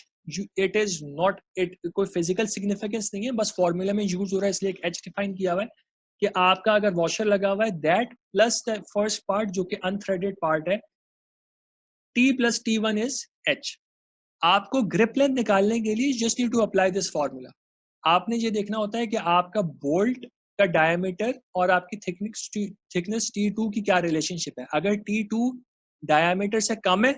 Speaker 5: it is not, it कोई फिजिकल सिग्निफिकेंस नहीं है, बस फॉर्मूला में यूज हो रहा है इसलिए एक H डिफाइन किया हुआ है कि आपका अगर वॉशर लगा हुआ है that plus the first part जो कि अनथ्रेडेड पार्ट है, T plus T1 is H। आपको ग्रिप लेंथ निकालने के लिए just need to apply this formula. आपने ये देखना होता है कि आपका बोल्ट का डायमीटर और आपकी थिकनेस T2 की क्या रिलेशनशिप है। अगर T2 डायमीटर से कम है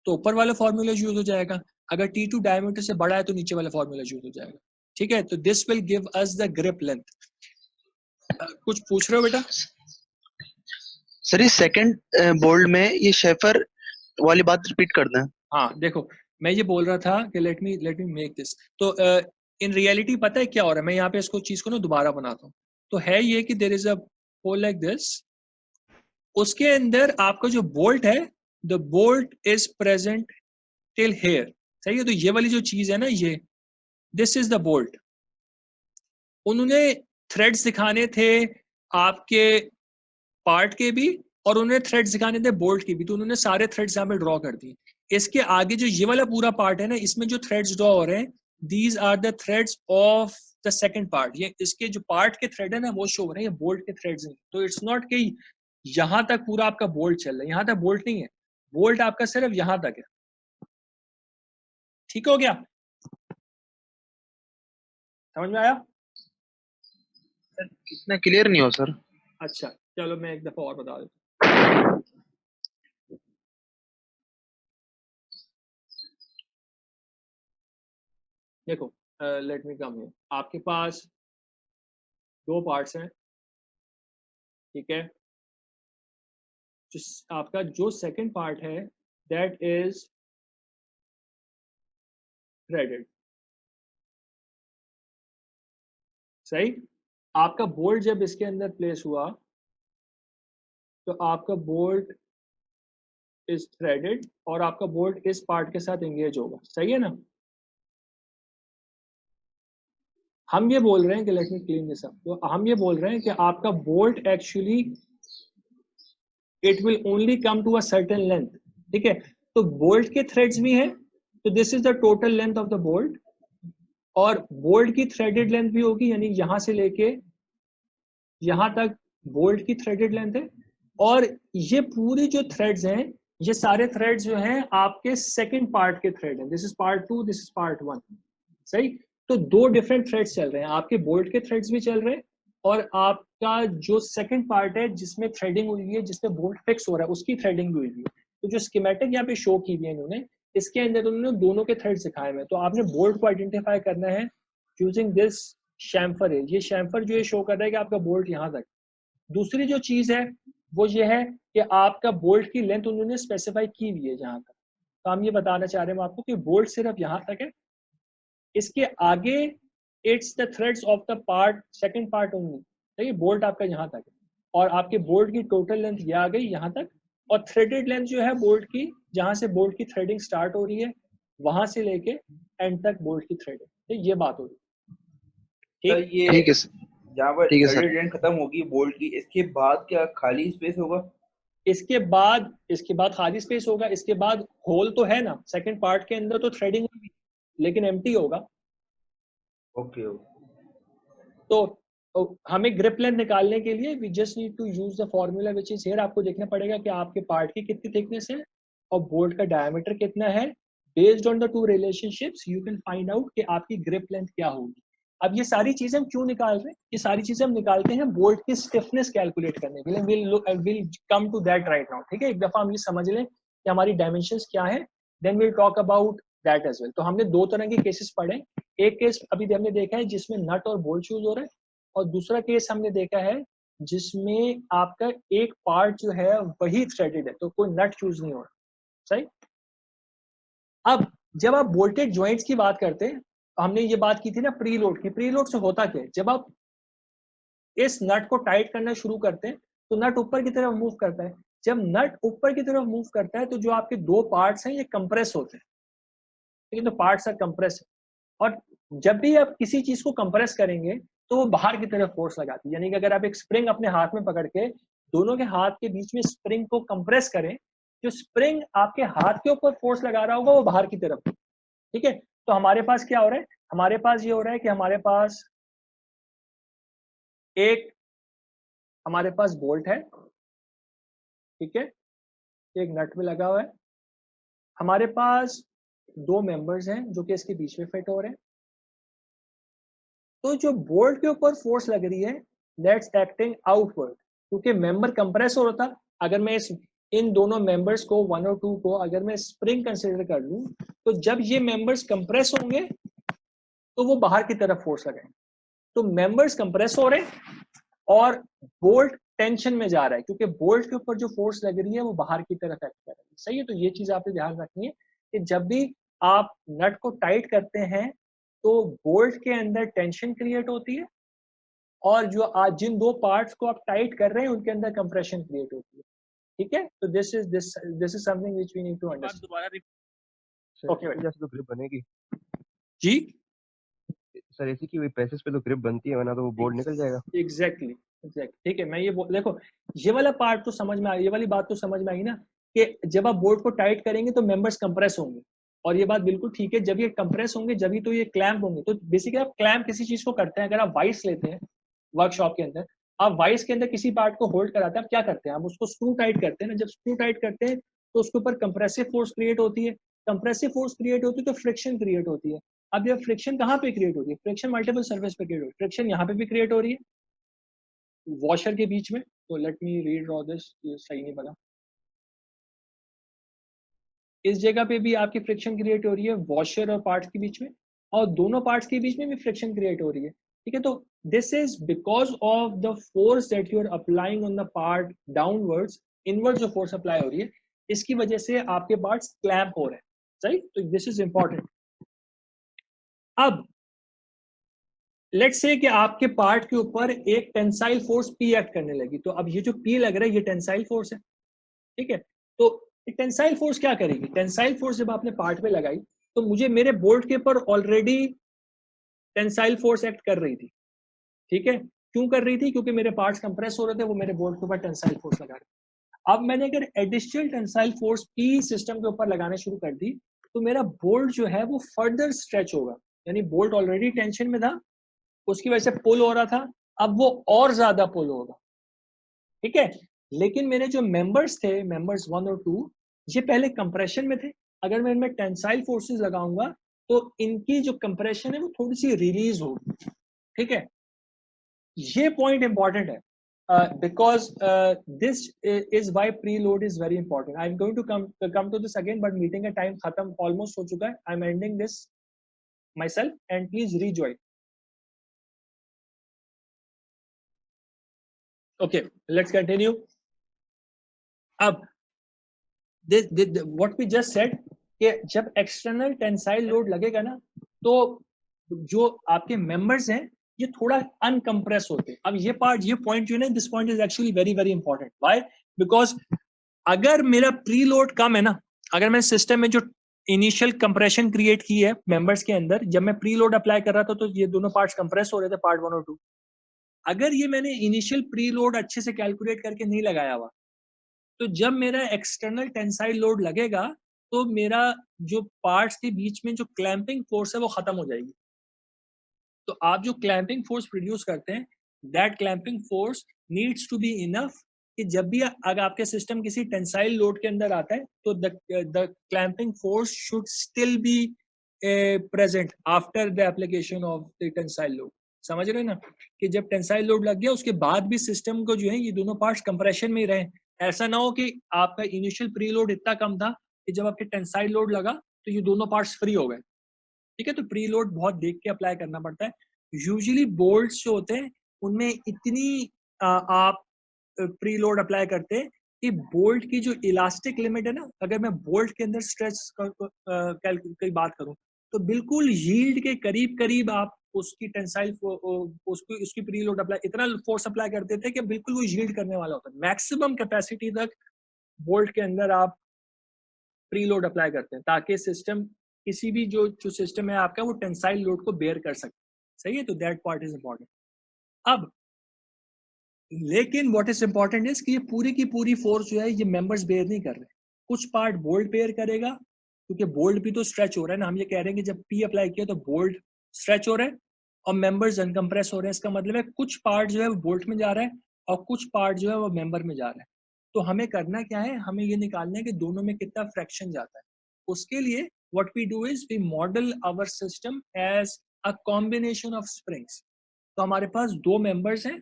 Speaker 5: तो ऊपर वाला फॉर्मूला यूज हो जाएगा, अगर T2 डायमीटर से बड़ा है तो नीचे वाला फॉर्मूला यूज हो जाएगा, ठीक है। तो this will give us the grip length. कुछ पूछ रहे हो बेटा?
Speaker 2: सर ये सेकंड बोल्ड में ये शेफर वाली बात रिपीट कर दें।
Speaker 5: हाँ देखो, मैं ये बोल रहा था कि लेट मी मेक दिस। तो इन रियलिटी पता है क्या हो रहा है, मैं यहाँ पे इसको चीज को ना दोबारा बनाता हूँ। तो है ये कि there is a hole like this, उसके अंदर आपका जो बोल्ट है, the bolt is present till here, सही है। तो ये वाली जो चीज है ना, ये दिस इज द बोल्ट, उन्होंने थ्रेड्स दिखाने थे आपके पार्ट के भी, और उन्होंने थ्रेड्स दिखाने थे बोल्ट के भी, तो उन्होंने सारे थ्रेड्स यहाँ पे ड्रॉ कर दिए। इसके आगे जो ये वाला पूरा पार्ट है ना, इसमें जो थ्रेड्स ड्रॉ हो रहे हैं, these are the threads of the second part. ये इसके जो पार्ट के थ्रेड है ना वो शो हो रहे हैं, ये बोल्ट के थ्रेड्स नहीं। तो इट्स नॉट कि यहां तक पूरा आपका बोल्ट चल रहा है, यहां तक बोल्ट नहीं है, बोल्ट आपका सिर्फ यहां तक है। ठीक हो गया, समझ में आया?
Speaker 2: इतना क्लियर नहीं हो सर।
Speaker 5: अच्छा चलो मैं एक दफा और बता देता हूँ। देखो लेट मी कम हियर, आपके पास दो पार्ट्स हैं, ठीक है। आपका जो सेकंड पार्ट है दैट इज थ्रेडेड, सही। आपका बोल्ट जब इसके अंदर प्लेस हुआ तो आपका बोल्ट इज थ्रेडेड और आपका बोल्ट इस पार्ट के साथ एंगेज होगा, सही है ना। हम ये बोल रहे हैं कि let me clean this up, तो हम ये बोल रहे हैं कि आपका bolt actually it will only come to a certain length, ठीक है। तो बोल्ट के थ्रेड्स भी हैं, तो this is the total length of the bolt, और बोल्ट की थ्रेडेड लेंथ भी होगी, यानी यहां से लेके यहां तक बोल्ट की थ्रेडेड लेंथ है। और ये पूरी जो थ्रेड्स हैं, ये सारे थ्रेड्स जो हैं आपके सेकंड पार्ट के थ्रेड हैं। This is part 2, this is part 1, सही। तो दो डिफरेंट थ्रेड्स चल रहे हैं, आपके बोल्ट के थ्रेड्स भी चल रहे हैं और आपका जो सेकंड पार्ट है जिसमें थ्रेडिंग हुई है, जिसमें बोल्ट फिक्स हो रहा है, उसकी थ्रेडिंग भी हुई है। तो जो स्कीमेटिक यहाँ पे शो की हुई है इन्होंने, इसके अंदर उन्होंने दोनों के थ्रेड्स दिखाए हुए हैं। तो आपने बोल्ट को आइडेंटिफाई करना है यूजिंग दिस शैम्फर है। ये शैम्फर जो है शो कर रहा है कि आपका बोल्ट यहाँ तक। दूसरी जो चीज है वो ये है कि आपका बोल्ट की लेंथ उन्होंने स्पेसिफाई की हुई है जहां तक। तो हम ये बताना चाह रहे हैं आपको कि बोल्ट सिर्फ यहाँ तक है, इसके आगे it's the threads of the part second part only, सही। बोल्ट आपका यहाँ तक है और आपके बोल्ट की टोटल लेंथ ये आ गई यहाँ तक, और थ्रेडेड लेंथ जो है बोल्ट की, जहां से बोल्ट की थ्रेडिंग स्टार्ट हो रही है वहां से लेके एंड तक बोल्ट की थ्रेडिंग, तो ये बात हो रही है।
Speaker 4: तो ये
Speaker 2: ठीक है सर,
Speaker 4: जहाँ पर
Speaker 2: ठीक है सर।
Speaker 4: थ्रेडेड लेंथ खत्म होगी बोल्ट की, इसके बाद क्या खाली स्पेस होगा?
Speaker 5: इसके बाद खाली स्पेस होगा। इसके बाद होल तो है ना, सेकंड पार्ट के अंदर तो थ्रेडिंग होगी लेकिन एम्प्टी होगा।
Speaker 4: ओके
Speaker 5: तो हमें ग्रिप लेंथ निकालने के लिए we just need to use the formula which is here. आपको देखना पड़ेगा कि आपके पार्ट की कितनी थिकनेस है और बोल्ट का डायमीटर कितना है। Based on the two relationships you can find out कि आपकी ग्रिप लेंथ क्या होगी। अब ये सारी चीजें हम क्यों निकाल रहे हैं? ये सारी चीजें हम निकालते हैं बोल्ट की स्टिफनेस कैलकुलेट करने के लिए। Will come to that right now, ठीक है। एक दफा हम ये समझ लें कि हमारी डायमेंशंस क्या है, then will talk about that as well. तो हमने दो तरह के केसेस पढ़े। एक केस अभी हमने देखा है जिसमें नट और बोल्ट यूज हो रहा है, और दूसरा केस हमने देखा है जिसमें आपका एक पार्ट जो है वही थ्रेडेड है, तो कोई नट यूज नहीं हो रहा, सही। अब जब आप बोल्टेड जॉइंट्स की बात करते हैं, हमने ये बात की थी ना प्रीलोड की। प्रीलोड से होता क्या है, जब आप इस नट को टाइट करना शुरू करते हैं तो नट ऊपर की तरफ मूव करता है। जब नट ऊपर की तरफ मूव करता है तो जो आपके दो पार्ट्स हैं ये कंप्रेस होते हैं, ठीक है। तो पार्ट्स आर कंप्रेस, और जब भी आप किसी चीज को कंप्रेस करेंगे तो वो बाहर की तरफ फोर्स लगाती है। यानी कि अगर आप एक स्प्रिंग अपने हाथ में पकड़ के दोनों के हाथ के बीच में स्प्रिंग को कंप्रेस करें, जो स्प्रिंग आपके हाथ के ऊपर फोर्स लगा रहा होगा वो बाहर की तरफ, ठीक है। तो हमारे पास क्या हो रहा है, हमारे पास ये हो रहा है कि हमारे पास बोल्ट है, ठीक है, एक नट में लगा हुआ है। हमारे पास दो मेंबर्स हैं जो कि इसके बीच में फिट हो रहे हैं। तो जो बोल्ट के ऊपर फोर्स लग रही है दैट्स एक्टिंग आउटवर्ड, क्योंकि मेंबर कंप्रेस हो रहा था। अगर मैं इन दोनों मेंबर्स को 1 और 2 को अगर मैं स्प्रिंग कंसीडर कर लूं, तो जब ये मेंबर्स कंप्रेस होंगे तो वो बाहर की तरफ फोर्स लगाएंगे। तो मेंबर्स कंप्रेस हो रहे हैं और बोल्ट टेंशन में जा रहा है, क्योंकि बोल्ट के ऊपर जो फोर्स लग रही है वो बाहर की तरफ एक्ट कर रही है, सही है। तो ये चीज आपने ध्यान रखनी है कि जब भी आप नट को टाइट करते हैं तो बोल्ट के अंदर टेंशन क्रिएट होती है, और जो आज जिन दो पार्ट्स को आप टाइट कर रहे हैं उनके अंदर कंप्रेशन क्रिएट होती है, ठीक है। तो this is something which we need to understand.
Speaker 3: दोबारा
Speaker 5: ओके
Speaker 3: जैसे तो ग्रिप बनेगी
Speaker 5: जी,
Speaker 6: सर ऐसी की हुई पैसेज पे तो ग्रिप बनती है, वरना तो वो बोल्ट निकल जाएगा।
Speaker 1: एग्जैक्टली ठीक है। मैं ये देखो, ये वाला पार्ट तो समझ में आ, ये वाली बात तो समझ में आई ना कि जब आप बोल्ट को टाइट करेंगे तो मेंबर्स कंप्रेस होंगे, और ये बात बिल्कुल ठीक है। जब ये कंप्रेस होंगे जब ही तो ये क्लैंप होंगे। तो बेसिकली आप क्लैंप किसी चीज को करते हैं, अगर आप वाइस लेते हैं वर्कशॉप के अंदर, आप वाइस के अंदर किसी पार्ट को होल्ड कराते हैं, आप क्या करते हैं, आप उसको स्क्रू टाइट करते हैं ना। जब स्क्रू टाइट करते हैं तो उसके ऊपर कंप्रेसिव फोर्स क्रिएट होती है, कंप्रेसिव फोर्स क्रिएट होती है तो फ्रिक्शन क्रिएट होती है। अब ये फ्रिक्शन कहाँ पे क्रिएट होती है? फ्रिक्शन मल्टीपल सर्फेस पे क्रिएट होती है। फ्रिक्शन यहाँ पे भी क्रिएट हो रही है वॉशर के बीच में। तो लेट मी रीड्रॉ दिस, ये सही नहीं बना। इस जगह पे भी आपकी फ्रिक्शन क्रिएट हो रही है वॉशर और पार्ट्स के बीच में, और दोनों पार्ट्स के बीच में भी फ्रिक्शन क्रिएट हो रही है। ठीक है, तो this is because of the force that you are applying on the part downwards, inward जो फोर्स अप्लाई हो रही है, इसकी वजह से आपके पार्ट्स क्लैंप हो रहे हैं। सही, तो दिस इज इंपॉर्टेंट। अब लेट्स से कि आपके पार्ट के ऊपर एक टेंसाइल फोर्स पी एक्ट करने लगी, तो अब ये जो पी लग रहा है ये टेंसाइल फोर्स है। ठीक है, तो टेंसाइल फोर्स क्या करेगी? टेंसाइल फोर्स जब आपने पार्ट पे लगाई तो मुझे मेरे बोल्ट के ऊपर ऑलरेडी टेंसाइल फोर्स एक्ट कर रही थी। ठीक है, क्यों कर रही थी? क्योंकि मेरे पार्ट्स कंप्रेस हो रहे थे, वो मेरे बोल्ट के ऊपर टेंसाइल फोर्स लगा रहे। अब मैंने अगर additional tensile force P system के ऊपर लगाने शुरू कर दी तो मेरा बोल्ट जो है वो फर्दर स्ट्रेच होगा, यानी बोल्ट ऑलरेडी टेंशन में था, उसकी वजह से पुल हो रहा था, अब वो और ज्यादा पुल होगा। ठीक है, लेकिन मेरे जो मेंबर्स थे, मेंबर्स 1 और 2, ये पहले कंप्रेशन में थे। अगर मैं इनमें टेंसाइल फोर्सेस लगाऊंगा तो इनकी जो कंप्रेशन है वो थोड़ी सी रिलीज होगी। ठीक है, ये पॉइंट इंपॉर्टेंट है, because this is why preload is very important. I am going to come to this again, but meeting का टाइम खत्म ऑलमोस्ट हो चुका है। I am ending this myself and please rejoin. Okay, let's continue. अब what we just said कि जब external tensile load लगेगा ना तो जो आपके मेंबर्स हैं ये थोड़ा अनकंप्रेस होते हैं। अब ये पार्ट, ये पॉइंट जो है ना, this point is actually very very important. Why? Because अगर मेरा प्री लोड कम है ना, अगर मैं सिस्टम में जो इनिशियल कंप्रेशन क्रिएट की है मेंबर्स के अंदर, जब मैं प्री लोड अप्लाई कर रहा था तो ये दोनों पार्ट्स कंप्रेस हो रहे थे, पार्ट 1 और 2। अगर ये मैंने इनिशियल प्री लोड अच्छे से कैलकुलेट करके नहीं लगाया हुआ तो जब मेरा एक्सटर्नल टेंसाइल लोड लगेगा तो मेरा जो पार्ट्स के बीच में जो क्लैंपिंग फोर्स है वो खत्म हो जाएगी। तो आप जो क्लैंपिंग फोर्स प्रोड्यूस करते हैं, that clamping force needs to be enough कि जब भी अगर आपके सिस्टम किसी टेंसाइल लोड के अंदर आता है तो the clamping force should still be present after the application of the tensile load. समझ रहे हैं ना, कि जब टेंसाइल लोड लग गया उसके बाद भी सिस्टम को जो है ये दोनों पार्ट्स कंप्रेशन में ही रहे। ऐसा ना हो कि आपका इनिशियल प्री लोड इतना कम था कि जब आपके टेंसाइल लोड लगा तो ये दोनों पार्ट्स फ्री हो गए। ठीक है, तो प्री लोड बहुत देख के अप्लाई करना पड़ता है। यूजुअली बोल्ट्स जो होते हैं उनमें इतनी आप प्री लोड अप्लाई करते हैं कि बोल्ट की जो इलास्टिक लिमिट है ना, अगर मैं बोल्ट के अंदर स्ट्रेच की बात करूं तो बिल्कुल यील्ड के करीब करीब आप उसकी टेंसाइल उसकी प्री लोड अप्लाई इतना फोर्स अप्लाई कर देते हैं कि बिल्कुल वो यील्ड करने वाला होता है। मैक्सिमम कैपेसिटी तक बोल्ट के अंदर आप प्री लोड अप्लाई करते हैं ताकि सिस्टम किसी भी जो सिस्टम है आपका वो टेंसाइल लोड को बेयर कर सके। सही है, तो दैट पार्ट इज इंपॉर्टेंट। अब लेकिन व्हाट इज इंपॉर्टेंट इज कि ये पूरी की पूरी फोर्स जो है ये मेंबर्स बेयर नहीं कर रहे। कुछ पार्ट बोल्ट बेयर करेगा क्योंकि बोल्ट भी तो स्ट्रेच हो रहा है ना। हम ये कह रहे हैं कि जब पी अप्लाई किया तो बोल्ट स्ट्रेच हो रहा है और मेंबर्स अनकंप्रेस हो रहे हैं। इसका मतलब है कुछ पार्ट जो है वो बोल्ट में जा रहा है और कुछ पार्ट जो है वो मेंबर में जा रहा है। तो हमें करना क्या है, हमें ये निकालना है कि दोनों में कितना फ्रैक्शन जाता है। उसके लिए what we do is we model our system as a combination of springs. तो हमारे पास दो मेंबर्स हैं,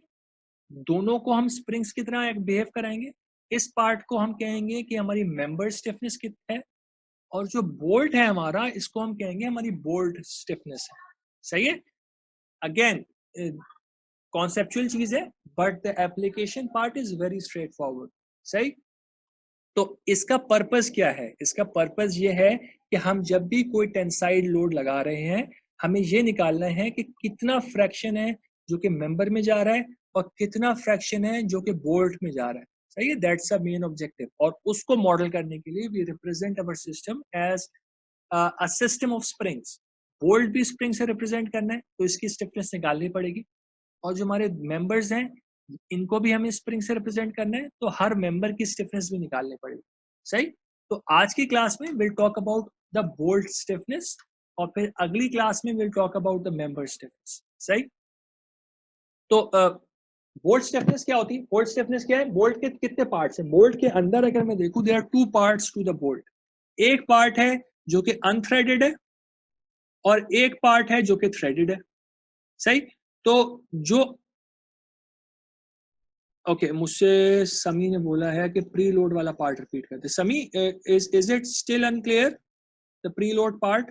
Speaker 1: दोनों को हम स्प्रिंग्स की तरह बिहेव कराएंगे। इस पार्ट को हम कहेंगे कि हमारी मेंबर स्टिफनेस कितना है, और जो बोल्ट है हमारा इसको हम कहेंगे हमारी बोल्ट स्टिफनेस है। सही है, अगेन कॉन्सेप्चुअल चीज है but the application part is very straight forward. सही, तो इसका पर्पस क्या है? इसका पर्पस ये है कि हम जब भी कोई टेंसाइल लोड लगा रहे हैं हमें ये निकालना है कि कितना फ्रैक्शन है जो कि मेंबर में जा रहा है और कितना फ्रैक्शन है जो कि बोल्ट में जा रहा है। सही है, दैट्स अ मेन ऑब्जेक्टिव। और उसको मॉडल करने के लिए we represent our system as a system of springs.
Speaker 5: Bolt भी स्प्रिंग से रिप्रेजेंट करना है तो इसकी स्टिफनेस निकालनी पड़ेगी, और जो हमारे मेंबर्स हैं इनको भी हमें स्प्रिंग से रिप्रेजेंट करना है तो हर मेंबर की स्टिफनेस भी निकालनी पड़ेगी। सही। तो आज की क्लास में will talk about the bolt stiffness और फिर अगली क्लास में will talk about the member stiffness. सही। तो बोल्ट स्टिफनेस क्या होती है? बोल्ट स्टिफनेस क्या है? बोल्ट के कितने पार्ट्स हैं? बोल्ट के अंदर अगर मैं देखूं there are two parts to the bolt. एक पार्ट है जो कि अनथ्रेडेड है और एक पार्ट है जो कि थ्रेडेड है। सही। तो जो ओके मुझसे समी ने बोला है कि प्री लोड वाला पार्ट रिपीट करते। समी, is it still unclear the pre load part?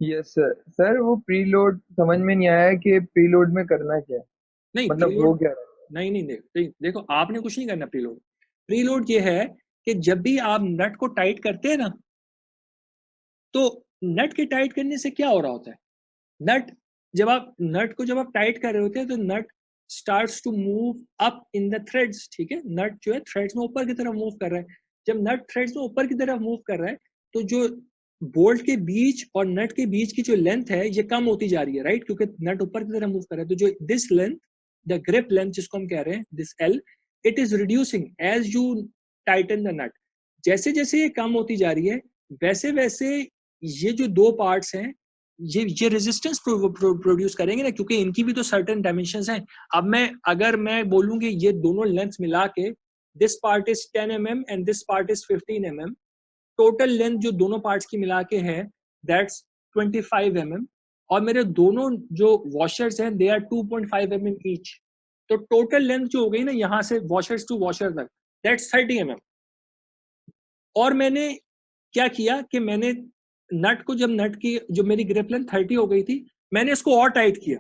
Speaker 7: Yes sir. Sir वो प्रीलोड समझ में नहीं आया कि प्रीलोड में करना क्या है,
Speaker 5: नहीं
Speaker 7: मतलब वो क्या है?
Speaker 5: नहीं देखो आपने कुछ नहीं करना। प्रीलोड, प्रीलोड ये है कि जब भी आप नट को टाइट करते हैं ना, तो नट के टाइट करने से क्या हो रहा होता है? नट जब आप टाइट कर रहे होते हैं तो nut starts to move up in the threads. ठीक है, नट जो है थ्रेड्स में ऊपर की तरफ मूव कर रहा है। जब नट थ्रेड्स में ऊपर की तरफ मूव कर रहा है तो जो बोल्ट के बीच और नट के बीच की जो लेंथ है ये कम होती जा रही है, राइट? क्योंकि नट ऊपर की तरफ मूव कर रहा है तो जो this length, the grip length जिसको हम कह रहे हैं, this L, it is reducing as you tighten the nut. जैसे जैसे ये कम होती जा रही है वैसे वैसे ये जो दो पार्ट्स हैं ये रेजिस्टेंस प्रोड्यूस करेंगे ना, क्योंकि इनकी भी तो सर्टेन डायमेंशंस हैं। अब अगर मैं बोलूँ कि ये दोनों लेंथ मिला के this part is 10 mm and this part is 15 mm, total length जो दोनों पार्ट्स की मिला के है दैट्स 25 mm, और मेरे दोनों जो वॉशर्स हैं दे आर 2.5 mm ईच। तो टोटल लेंथ जो हो गई ना यहाँ से वॉशर्स टू वॉशर तक, दैट्स 30 mm। और मैंने क्या किया कि मैंने नट को, जब नट की जो मेरी ग्रिप लेंथ 30 हो गई थी, मैंने इसको और टाइट किया।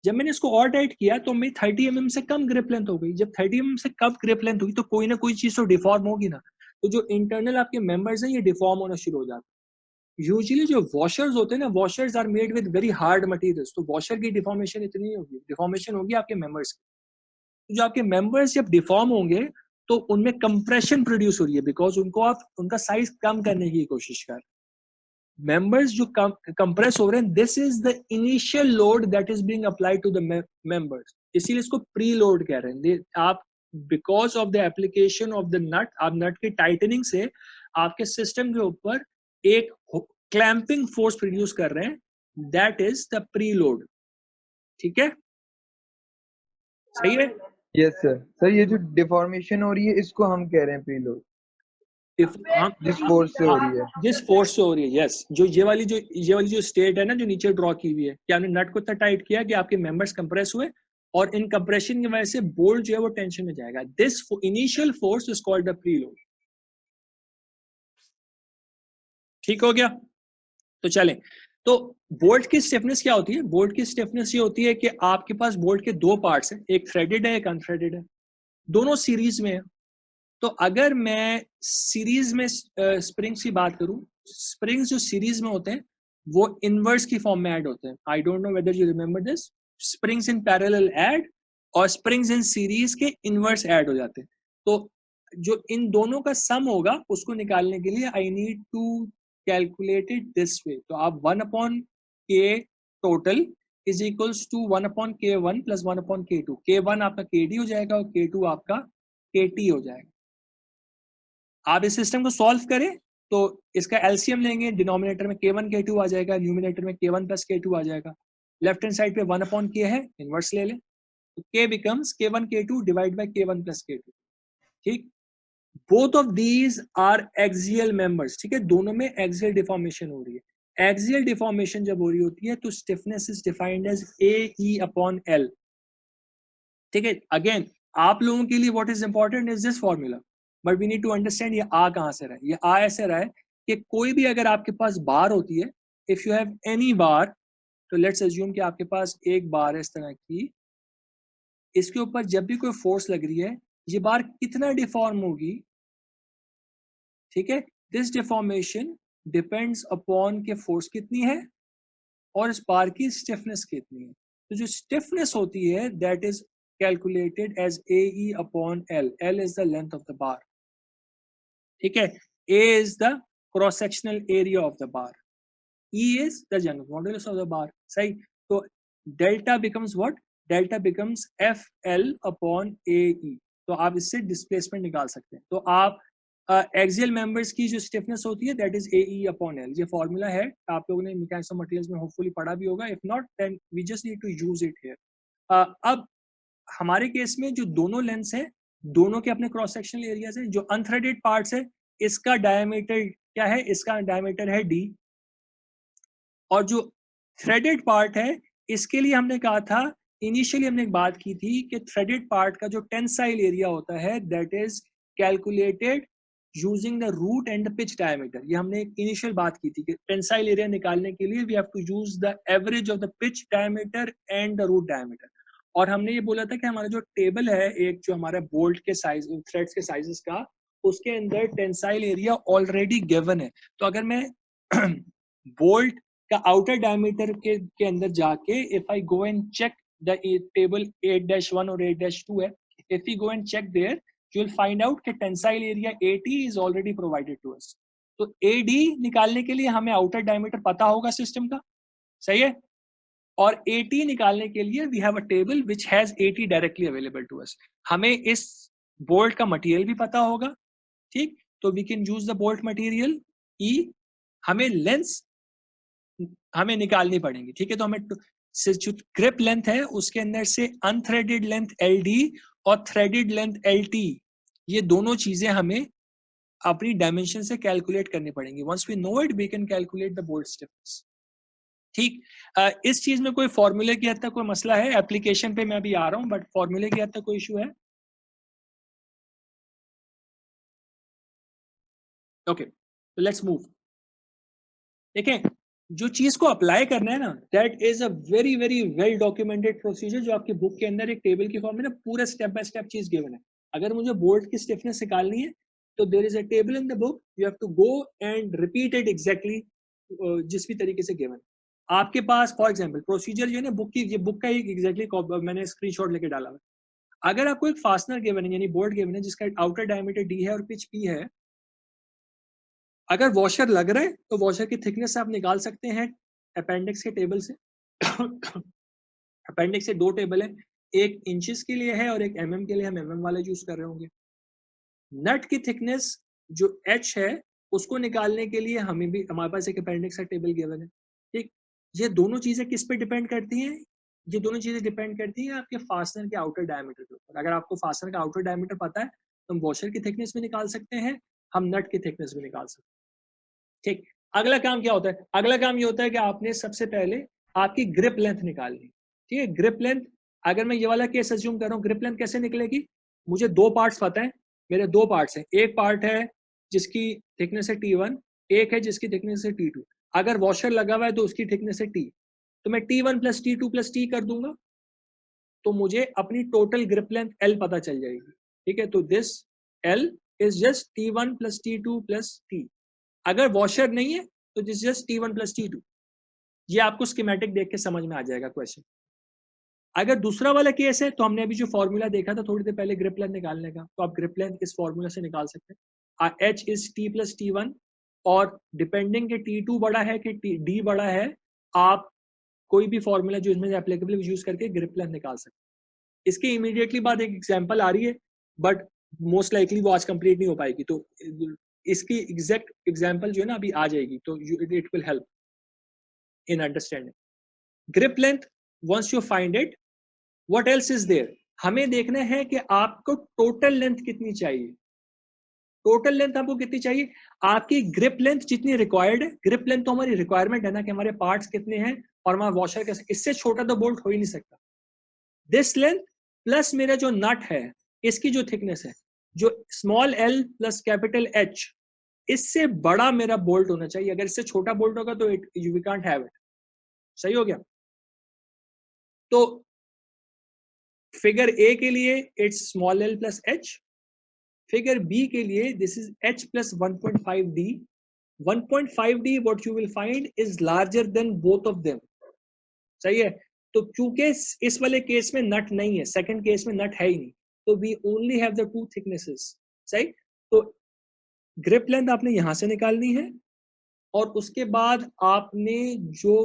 Speaker 5: जब मैंने इसको और टाइट किया तो मेरी 30 mm से कम ग्रिप लेंथ हो गई। जब 30 mm से कम ग्रिप लेंथ हुई तो कोई ना कोई चीज तो डिफॉर्म होगी ना। तो जो इंटरनल आपके मेंबर्स हैं ये डिफॉर्म होना शुरू हो जाते हैं। यूजुअली जो वॉशर्स होते हैं ना, washers are made with very hard materials, तो वॉशर की डिफॉर्मेशन इतनी नहीं होगी, डिफॉर्मेशन होगी आपके मेंबर्स की। जो आपके मेंबर्स जब डिफॉर्म होंगे तो उनमें कंप्रेशन प्रोड्यूस हो रही है, बिकॉज उनको आप उनका साइज कम करने की कोशिश कर। मेंबर्स जो कंप्रेस हो रहे हैं, this is the initial load that is being applied to the members, इसीलिए इसको प्री लोड कह रहे हैं। आप because of the application of the nut, आप नट की टाइटनिंग से आपके सिस्टम के ऊपर एक क्लैंपिंग फोर्स प्रोड्यूस कर रहे हैं, that is the pre load. ठीक है, सही है?
Speaker 7: Yes sir. सर ये जो डिफॉर्मेशन हो रही है इसको हम कह रहे हैं प्रीलोड, जिस फोर्स से हो रही है।
Speaker 5: जिस फोर्स से हो रही है, यस। जो ये वाली जो स्टेट है ना जो नीचे ड्रॉ की हुई है, कि आपने नट को इतना टाइट किया कि आपके मेंबर्स कंप्रेस हुए और इन कंप्रेशन की वजह से बोल्ट जो है वो टेंशन में जाएगा। This initial force is called the preload. ठीक हो गया? तो चलें, तो बोल्ट की स्टिफनेस क्या होती है? बोल्ट की स्टिफनेस ये होती है कि आपके पास बोल्ट के दो पार्ट्स हैं, एक थ्रेडेड है एक अनथ्रेडेड है, दोनों सीरीज में है। तो अगर मैं सीरीज में स्प्रिंग्स की बात करूं, स्प्रिंग्स जो सीरीज में होते हैं वो इनवर्स की फॉर्म में ऐड होते हैं। I don't know whether you remember this. Springs in parallel add और स्प्रिंग्स इन सीरीज के इनवर्स ऐड हो जाते हैं। तो जो इन दोनों का सम होगा उसको निकालने के लिए I need to calculate it this way. तो आप 1/k total is equals to 1/k1 plus 1/k2। k1 आपका kd हो जाएगा और k2 आपका kt हो जाएगा। आप इस सिस्टम को सॉल्व करें तो इसका एलसीएम लेंगे, डिनोमिनेटर में k1 k2 आ जाएगा, न्यूमिनेटर में k1 प्लस k2 आ जाएगा। लेफ्ट हैंड साइड पे 1/k है, इनवर्स ले लें तो k becomes k1 k2 divide by k1 plus k2। ठीक, both of these are axial members. ठीक है, दोनों में एक्सियल डिफॉर्मेशन हो रही है। एक्सियल डिफॉर्मेशन जब हो रही होती है तो stiffness is defined as AE/L। ठीक है, अगेन आप लोगों के लिए what is important is this formula, but we need to understand ये आ कहां से रहा है। ये आ ऐसे रहा है कि कोई भी अगर आपके पास बार होती है, इफ यू हैव एनी बार, तो लेट्स अज्यूम कि आपके पास एक बार है इस तरह की, इसके ऊपर जब भी कोई फोर्स लग रही है ये बार कितना डिफॉर्म होगी। ठीक है, दिस डिफॉर्मेशन डिपेंड्स अपॉन के फोर्स कितनी है और इस बार की स्टिफनेस कितनी है। तो जो स्टिफनेस होती है that is calculated as AE/L. L is the length of the bar. ठीक है, A is the cross sectional area of the bar. E is the general modulus of the bar. सही. तो delta becomes what? Delta becomes FL upon AE. तो आप इससे displacement निकाल सकते हैं. तो आप एक्सियल मेंबर्स की जो स्टिफनेस होती है that is AE upon L. ये फॉर्मूला है, आप लोगों ने मैकेनिक्स ऑफ मटेरियल्स में होपफुली पढ़ा भी होगा. If not then we just need to use it here. अब हमारे केस में जो दोनों लेंस हैं, दोनों के अपने क्रॉस सेक्शनल एरियाज हैं. जो अनथ्रेडेड पार्ट्स है, इसका डायमीटर क्या है? इसका डायमीटर है D. और जो थ्रेडेड पार्ट है, इसके लिए हमने कहा था, इनिशियली हमने एक बात की थी कि थ्रेडेड पार्ट का जो टेंसाइल एरिया होता है that is calculated using the root and the pitch diameter. ये हमने एक इनिशियल बात की थी कि टेंसाइल एरिया निकालने के लिए we have to use the average of the pitch diameter and the root diameter. और हमने ये बोला था कि हमारा जो टेबल है, एक जो हमारा बोल्ट के साइज, थ्रेड्स के साइजेस का, उसके अंदर टेंसाइल एरिया ऑलरेडी गिवन है. तो अगर मैं बोल्ट का आउटर डायमीटर के अंदर जाके if I go and check the table 8-1 और 8-2 है, if you go and check there you will find out कि tensile area AT is already provided to us. तो AD निकालने के लिए हमें आउटर डायमीटर पता होगा सिस्टम का, सही है. और AT निकालने के लिए we have a table which has AT directly available to us. हमें इस बोल्ट का मटेरियल भी पता होगा, ठीक. तो we can use the bolt material E. हमें लेंस हमें निकालनी पड़ेंगी, ठीक है. तो हमें जो ग्रिप लेंथ है उसके अंदर से अनथ्रेडेड लेंथ LD और थ्रेडेड लेंथ LT, ये दोनों चीजें हमें अपनी डायमेंशन से कैलकुलेट करनी पड़ेंगी. Once we know it we can calculate the bolt stiffness, ठीक. इस चीज में कोई फॉर्मूले की हद तक कोई मसला है? एप्लीकेशन पे मैं अभी आ रहा हूं, बट फॉर्मूले की हद तक कोई इशू है? ओके, तो लेट्स मूव. देखें, जो चीज को अप्लाई करना है ना, that is a very very well documented procedure, जो आपकी बुक के अंदर एक टेबल की फॉर्म में ना पूरा स्टेप बाय स्टेप चीज गिवन है. अगर मुझे बोल्ट की स्टिफनेस निकालनी है तो there is a table in the book, you have to go and repeat it exactly जिस भी तरीके से गिवन. आपके पास फॉर एग्जांपल प्रोसीजर जो है ना बुक की, ये बुक का ही एग्जैक्टली मैंने स्क्रीनशॉट लेके डाला हुआ. अगर आपको एक फास्टनर गिवन है, यानी बोल्ट गिवन है जिसका आउटर डायमीटर D है और पिच P है, अगर वॉशर लग रहा है तो वॉशर की थिकनेस आप निकाल सकते हैं अपेंडिक्स के टेबल से. अपेंडिक्स से दो टेबल है, एक इंचेस के लिए है और एक mm के लिए. हम mm वाले यूज कर रहे होंगे. नट की थिकनेस जो H है उसको निकालने के लिए हमें भी हमारे पास एक अपेंडिक्स का टेबल गिवन है, ठीक. ये दोनों चीजें किस पे डिपेंड करती हैं? ये दोनों चीजें डिपेंड करती हैं आपके फास्टनर के आउटर डायमीटर के ऊपर. अगर आपको फास्टनर का आउटर डायमीटर पता है तो हम वॉशर की थिकनेस भी निकाल सकते हैं, हम नट की थिकनेस भी निकाल सकते हैं, ठीक. अगला काम क्या होता है? अगला काम ये होता है कि आपने सबसे पहले आपकी ग्रिप लेंथ निकालनी, ठीक है. ग्रिप लेंथ, अगर मैं ये वाला केस अज्यूम कर रहा हूँ, ग्रिप लेंथ कैसे निकलेगी? मुझे दो पार्ट्स पता है, मेरे दो पार्ट्स हैं. एक पार्ट है जिसकी थिकनेस है T1, एक है जिसकी थिकनेस है T2. अगर वॉशर लगा हुआ है तो उसकी थिकनेस है T, तो मैं T1 + T2 + T कर दूंगा, तो मुझे अपनी टोटल ग्रिप लेंथ L पता चल जाएगी, ठीक है. तो this L is just T1 + T2 + T. अगर वॉशर नहीं है तो दिस जस्ट T1 + T2. ये आपको स्कीमेटिक देख के समझ में आ जाएगा क्वेश्चन. अगर दूसरा वाला केस है तो हमने अभी जो फॉर्मूला देखा था थोड़ी देर पहले ग्रिप लेंथ निकालने का, तो आप ग्रिप लेंथ इस फॉर्मूला से निकाल सकते हैं. H इज T + T1, और डिपेंडिंग के T2 बड़ा है कि D बड़ा है, आप कोई भी फॉर्मूला जो इसमें एप्लीकेबल यूज करके ग्रिप लेंथ निकाल सकते हैं. इसके इमीडिएटली बाद एक एग्जांपल आ रही है, बट मोस्ट लाइकली वो आज कंप्लीट नहीं हो पाएगी, तो इसकी एग्जैक्ट एग्जांपल जो है ना अभी आ जाएगी, तो it will help in understanding grip length. Once you find it, what else is there? हमें देखना है कि आपको टोटल लेंथ कितनी चाहिए. टोटल लेंथ आपको कितनी चाहिए? आपकी ग्रिप लेंथ जितनी रिक्वायर्ड है. ग्रिप लेंथ तो हमारी रिक्वायरमेंट है ना कि हमारे पार्ट्स कितने हैं और हमारा वॉशर कैसे, इससे छोटा तो बोल्ट हो ही नहीं सकता. दिस लेंथ प्लस मेरा जो नट है इसकी जो थिकनेस है, जो स्मॉल l + कैपिटल H, इससे बड़ा मेरा बोल्ट होना चाहिए. अगर इससे छोटा बोल्ट होगा तो वी कांट हैव इट. सही हो गया? तो फिगर A के लिए it's small l + H. Figure B के लिए this is H + 1.5D. 1.5D what you will find is larger than both of them. सही है? तो क्योंकि इस वाले केस में नट नहीं है, सेकंड केस में नट है ही नहीं, तो we only have the two thicknesses. सही. तो ग्रिप लेंथ आपने यहां से निकालनी है और उसके बाद आपने जो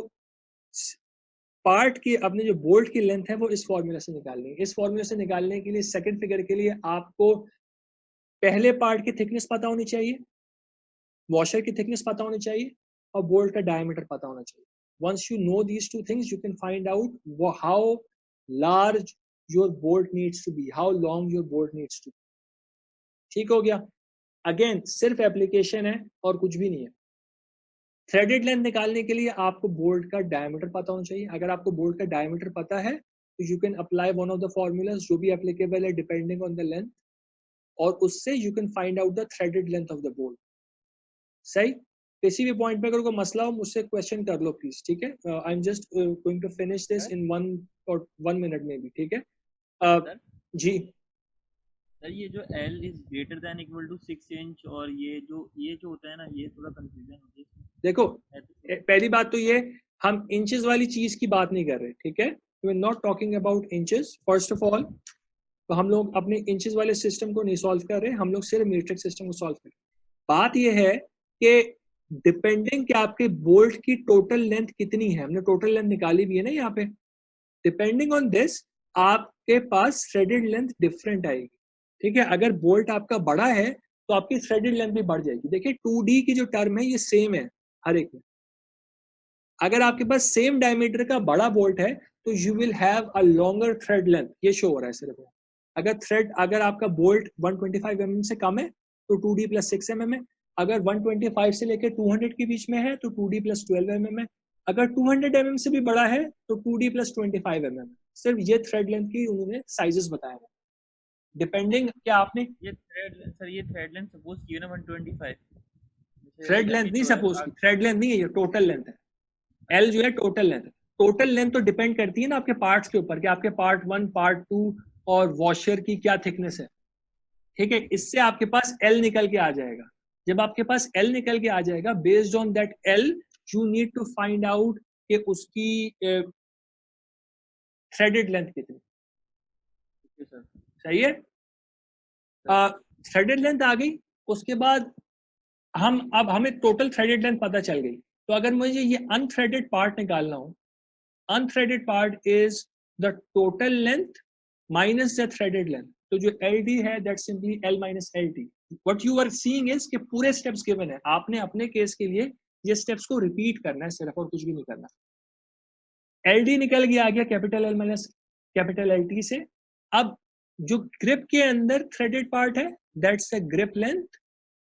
Speaker 5: पार्ट की, अपने जो बोल्ट की लेंथ है वो इस फॉर्मूला से निकालनी है। इस फॉर्मूला से निकालने के लिए सेकंड फिगर के लिए आपको पहले पार्ट की थिकनेस पता होनी चाहिए, वॉशर की थिकनेस पता होनी चाहिए, और बोल्ट का डायमीटर पता होना चाहिए। Once you know these two things, you can find out how large your bolt needs to be, how long your bolt needs to be. ठीक हो गया? अगेन सिर्फ एप्लीकेशन है और कुछ भी नहीं है। थ्रेडेड लेंथ निकालने के लिए आपको बोल्ट का डायमीटर पता होना चाहिए। अगर आपको बोल्ट का डायमीटर पता है तो you can apply one of the formulas जो भी एप्लीकेबल है डिपेंडिंग ऑन द लेंथ, और उससे you can find out the threaded length of the bolt. सही? किसी भी पॉइंट पे अगर कोई मसला हो मुझसे क्वेश्चन कर लो प्लीज, ठीक है? I am just going to finish this in 1 minute में भी, ठीक है? जी
Speaker 3: सर, ये जो L is greater than equal to 6 inch और ये जो होता है ना, ये थोड़ा कंफ्यूजन होती है इसमें।
Speaker 5: देखो, पहली बात तो ये, हम इंचेस वाली चीज की बात नहीं कर रहे, ठीक है? We are not talking about inches first of all. तो हम लोग अपने इंचेस वाले सिस्टम को नहीं सॉल्व कर रहे, हम लोग सिर्फ मीट्रिक सिस्टम को सॉल्व कर रहे। बात ये है कि डिपेंडिंग कि आपके बोल्ट की टोटल लेंथ कितनी है, हमने टोटल लेंथ निकाली भी है ना यहाँ पे, डिपेंडिंग ऑन दिस आपके पास थ्रेडेड लेंथ डिफरेंट आएगी, ठीक है? अगर बोल्ट आपका बड़ा है तो आपकी थ्रेडेड लेंथ भी बढ़ जाएगी। देखिए 2D की जो टर्म है ये सेम है हर एक में। अगर आपके पास सेम डायमीटर का बड़ा बोल्ट है तो you will have a longer thread length, ये शो हो रहा है सिर्फ। अगर आपका बोल्ट 125 mm से कम है तो 2D + 6 mm है। अगर 125 से लेकर 200 के बीच में है तो 2D + 12 mm है। अगर 200 mm से भी बड़ा है तो 2D + 25 mm है। सिर्फ ये थ्रेड लेंथ की उन्होंने साइजेस बताए हैं, डिपेंडिंग क्या आपने
Speaker 3: ये थ्रेड लेंथ सपोज की है ना 125।
Speaker 5: थ्रेड लेंथ नहीं सपोज की, थ्रेड लेंथ नहीं है, ये टोटल लेंथ है। एल जो है टोटल लेंथ। टोटल लेंथ तो डिपेंड करती है ना आपके पार्ट्स के ऊपर कि आपके पार्ट 1, पार्ट 2 और वॉशर की क्या थिकनेस है, ठीक है? इससे आपके पास एल निकल के आ जाएगा। जब आपके पास एल निकल के आ जाएगा, based on that L you need to find out कि उसकी थ्रेडेड लेंथ कितनी। सही है? थ्रेडेड लेंथ आ गई, उसके बाद अब हमें टोटल थ्रेडेड लेंथ पता चल गई। तो अगर मुझे ये अनथ्रेडेड पार्ट निकालना हो, unthreaded part is the total length minus the threaded length. तो जो LD है that simply L minus LT। What you are seeing is कि पूरे स्टेप्स गिवन है, आपने अपने केस के लिए ये स्टेप्स को रिपीट करना है सिर्फ, और कुछ भी नहीं करना। LD निकल गया, आ गया capital L minus capital LT से। अब जो ग्रिप के अंदर थ्रेडेड पार्ट है that's the grip length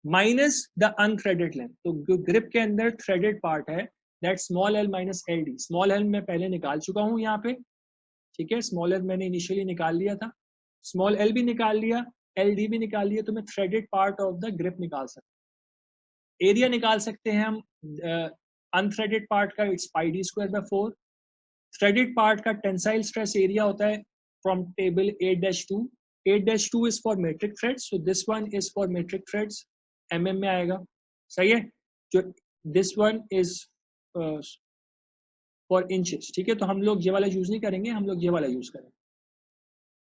Speaker 5: minus the unthreaded length. तो जो ग्रिप के अंदर थ्रेडेड पार्ट है that small l minus LD। Small l मैं पहले निकाल चुका हूं यहाँ पे, ठीक है? स्मॉल l मैंने इनिशियली निकाल लिया था, स्मॉल l भी निकाल लिया, LD भी निकाल लिया। तो मैं threaded part of the grip निकाल सकता। एरिया निकाल सकते हैं हम अनथ्रेडेड पार्ट का, इट्स πd²/4। थ्रेडेड पार्ट का टेंसाइल स्ट्रेस एरिया होता है from table 8-2। 8-2 is for metric threads, so this one is for metric threads, mm में आएगा। सही है? जो this one is for inches, ठीक है? तो हम लोग ये वाला यूज नहीं करेंगे, हम लोग ये वाला यूज करेंगे।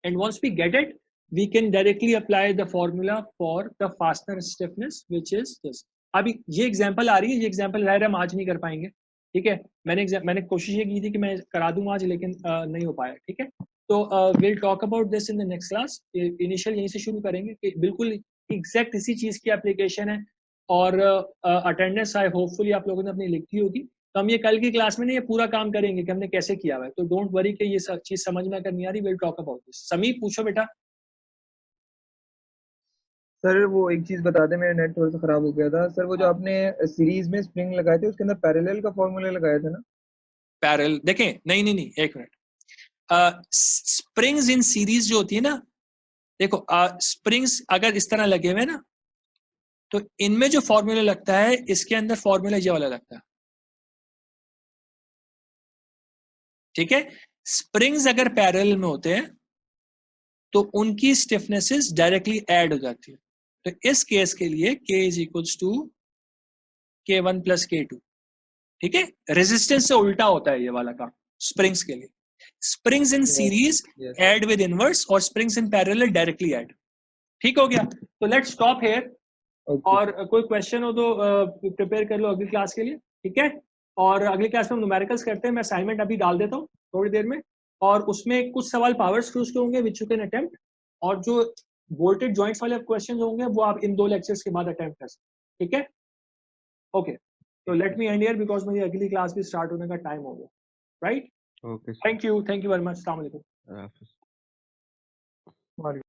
Speaker 5: And once we get it we can directly apply the formula for the fastener stiffness which is this. अभी ये एग्जांपल आ रही है, ये एग्जांपल जाहिर हम आज नहीं कर पाएंगे, ठीक है? मैंने कोशिश ये की थी कि मैं करा दूं आज, लेकिन नहीं हो पाया, ठीक है? तो will talk about this in the next class. Initial यहीं से शुरू करेंगे कि बिल्कुल एग्जैक्ट इसी चीज की एप्लीकेशन है, और अटेंडेंस आई होपफुली आप लोगों ने अपनी लिखी होगी। तो हम ये कल की क्लास में ना ये पूरा काम करेंगे कि हमने कैसे किया हुआ है। तो डोंट वरी कि ये सब चीज समझ में अगर नहीं आ रही, विल टॉक अबाउट दिस। समीप पूछो बेटा।
Speaker 7: सर वो एक चीज बता दे, मेरा नेट थोड़ा सा खराब हो गया था। सर वो जो आपने सीरीज में स्प्रिंग लगाए थे उसके अंदर पैरेलल का फॉर्मूला लगाया था ना?
Speaker 5: पैरेलल देखें, नहीं, एक मिनट। स्प्रिंग्स इन सीरीज जो होती है ना, देखो स्प्रिंग्स अगर इस तरह लगे हुए ना तो इनमें जो फॉर्मूला लगता है इसके अंदर फॉर्मूला ये वाला लगता है, ठीक है? स्प्रिंग्स अगर पैरेलल में होते हैं तो उनकी स्टिफनेसेस डायरेक्टली ऐड हो जाती है। तो इस केस के लिए K = K1 + K2, ठीक है? रेजिस्टेंस से उल्टा होता है ये वाला काम स्प्रिंग्स के लिए। Springs in series add with inverse और springs in parallel directly add. ठीक हो गया? तो लेट्स स्टॉप हियर।
Speaker 1: और कोई क्वेश्चन हो तो प्रिपेयर कर लो अगली क्लास के लिए, ठीक है। और अगली क्लास में हम न्यूमेरिकल्स करते हैं, मैं असाइनमेंट अभी डाल देता हूँ थोड़ी देर में, और उसमें कुछ सवाल पावर स्क्रूज के होंगे विच यू कैन अटेम्प्ट, और जो वोल्टेज जॉइंट्स वाले क्वेश्चन होंगे वो आप इन 2 लेक्चर्स के बाद अटेम्प्ट कर सकते, ठीक है। ओके, तो let me and here because मेरी अगली क्लास भी स्टार्ट होने का टाइम हो गया, right.
Speaker 6: Okay
Speaker 1: thank you very much, अस्सलाम वालेकुम।
Speaker 6: सर।